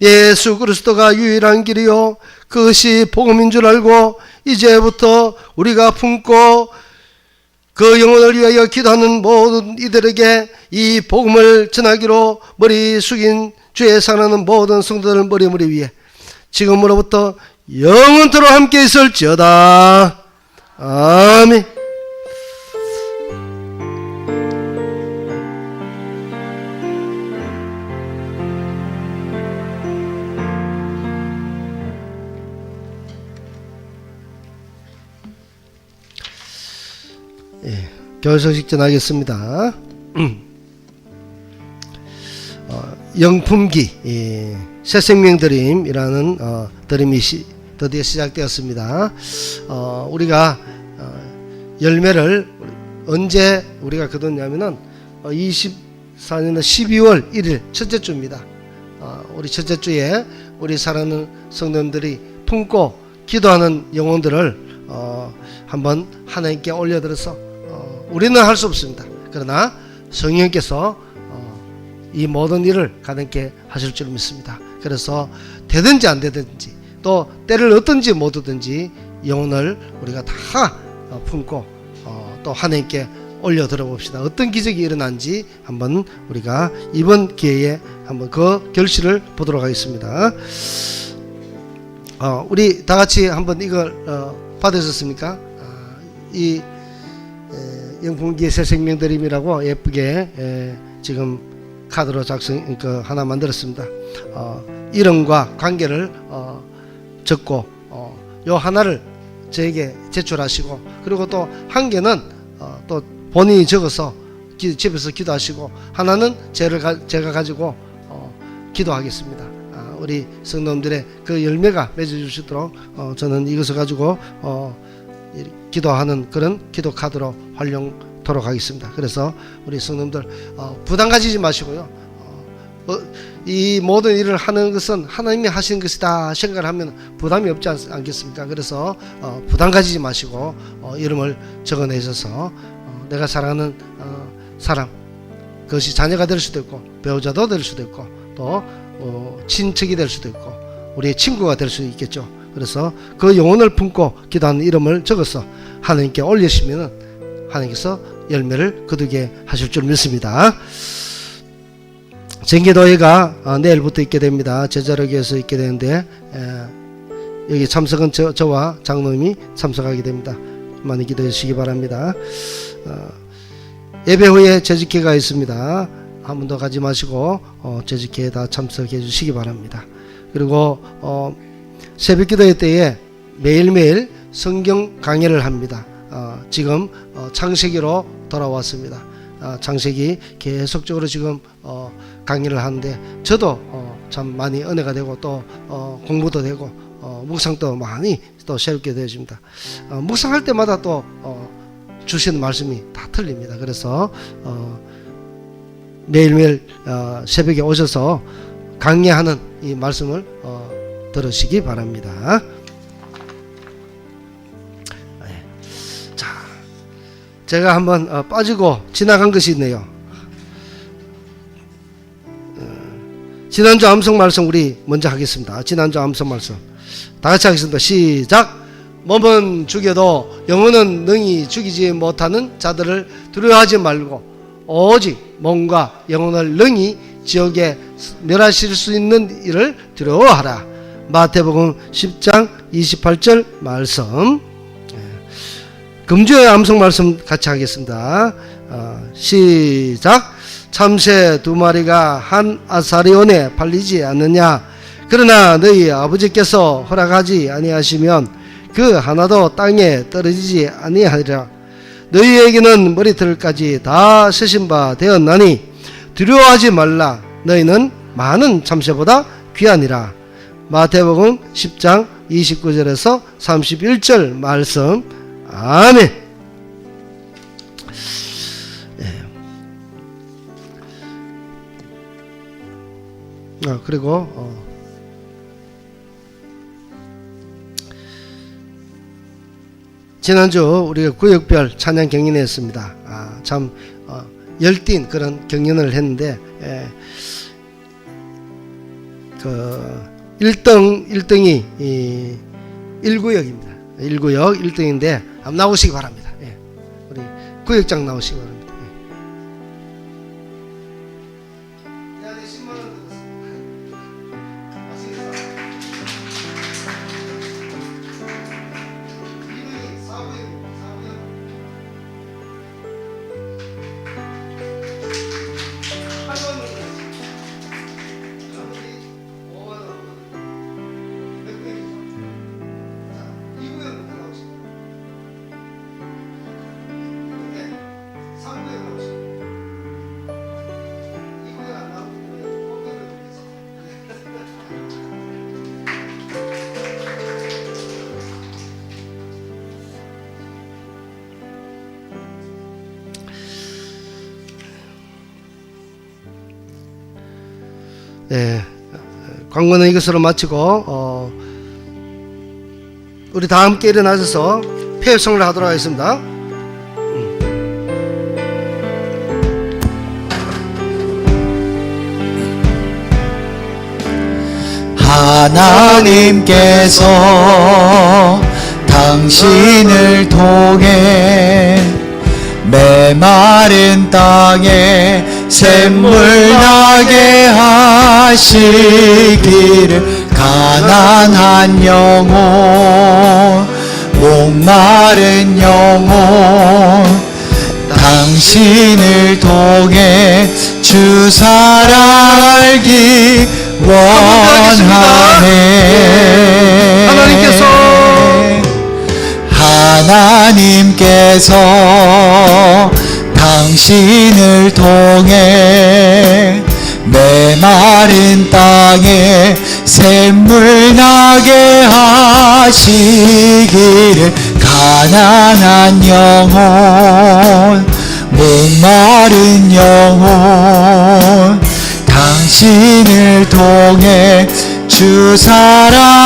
예수 그리스도가 유일한 길이요 그것이 복음인 줄 알고 이제부터 우리가 품고 그 영혼을 위하여 기도하는 모든 이들에게 이 복음을 전하기로 머리 숙인 주의 사랑하는 모든 성도들 머리 위에 지금으로부터 영원토록 함께 있을지어다. 아멘. 겨울 소식 전하겠습니다. 영품기 새생명 드림이라는 드림이 드디어 시작되었습니다. 우리가 열매를 언제 우리가 거뒀냐면은 24년 12월 1일 첫째 주입니다. 우리 첫째 주에 우리 사랑하는 성도님들이 품고 기도하는 영혼들을 한번 하나님께 올려드려서 우리는 할 수 없습니다. 그러나 성령께서 이 모든 일을 가능케 하실 줄 믿습니다. 그래서 되든지 안 되든지 또 때를 얻든지 못 얻든지 영혼을 우리가 다 품고 또 하나님께 올려드려 봅시다. 어떤 기적이 일어난지 한번 우리가 이번 기회에 한번 그 결실을 보도록 하겠습니다. 우리 다 같이 한번 이걸 받으셨습니까? 이 영풍기의 새 생명드림이라고 예쁘게 지금 카드로 하나 만들었습니다. 이름과 관계를 적고 요 하나를 저에게 제출하시고, 그리고 또 한 개는 또 본인이 적어서 집에서 기도하시고, 하나는 제가 가지고 기도하겠습니다. 우리 성도님들의 그 열매가 맺어질 수 있도록 저는 이것을 가지고 기도하는 그런 기도 카드로 활용토록 하겠습니다. 그래서 우리 성도님들 부담 가지지 마시고요. 이 모든 일을 하는 것은 하나님이 하시는 것이다 생각을 하면 부담이 없지 않겠습니까? 그래서 부담 가지지 마시고 이름을 적어내셔서 내가 사랑하는 사람, 그것이 자녀가 될 수도 있고 배우자도 될 수도 있고 또 친척이 될 수도 있고 우리의 친구가 될 수도 있겠죠. 그래서 그 영혼을 품고 기도하는 이름을 적어서 하나님께 올리시면 하나님께서 열매를 거두게 하실 줄 믿습니다. 정기도회가 내일부터 있게 됩니다. 제자력에서 있게 되는데 여기 참석은 저와 장로님이 참석하게 됩니다. 많이 기도해 주시기 바랍니다. 예배 후에 재직회가 있습니다. 한 번 더 가지 마시고 재직회에 다 참석해 주시기 바랍니다. 그리고 새벽 기도회 때에 매일매일 성경 강해를 합니다. 지금 창세기로 돌아왔습니다. 창세기 계속적으로 지금 강의를 하는데 저도 참 많이 은혜가 되고 또 공부도 되고 묵상도 많이 또 새롭게 되어집니다. 묵상할 때마다 또 주시는 말씀이 다 틀립니다. 그래서 매일매일 새벽에 오셔서 강의하는 이 말씀을 들으시기 바랍니다. 자, 제가 한번 빠지고 지나간 것이 있네요. 지난주 암송 말씀 우리 먼저 하겠습니다. 지난주 암송 말씀 다 같이 하겠습니다. 시작. 몸은 죽여도 영혼은 능히 죽이지 못하는 자들을 두려워하지 말고 오직 몸과 영혼을 능히 지옥에 멸하실 수 있는 일을 두려워하라. 마태복음 10장 28절 말씀. 금주의 암송 말씀 같이 하겠습니다. 시작. 참새 2마리가 한 아사리온에 팔리지 않느냐. 그러나 너희 아버지께서 허락하지 아니하시면 그 하나도 땅에 떨어지지 아니하리라. 너희에게는 머리털까지 다 세신 바 되었나니 두려워하지 말라. 너희는 많은 참새보다 귀하니라. 마태복음 10장 29절에서 31절 말씀. 아멘. 그리고 지난주 우리가 구역별 찬양 경연했습니다. 참 열띤 그런 경연을 했는데 그 1등이 1구역입니다. 1구역 1등인데 한번 나오시기 바랍니다. 우리 구역장 나오시기 바랍니다. 광고는 이것으로 마치고 우리 다 함께 일어나셔서 폐업성을 하도록 하겠습니다. 하나님께서 당신을 통해 메마른 땅에 샘물 나게 하시기를 가난한 영혼 목마른 영혼 당신을 통해 주 사랑 알기 원하네. 하나님께서 당신을 통해 메마른 땅에 샘물 나게 하시기를 가난한 영혼 목마른 영혼 당신을 통해 주 사랑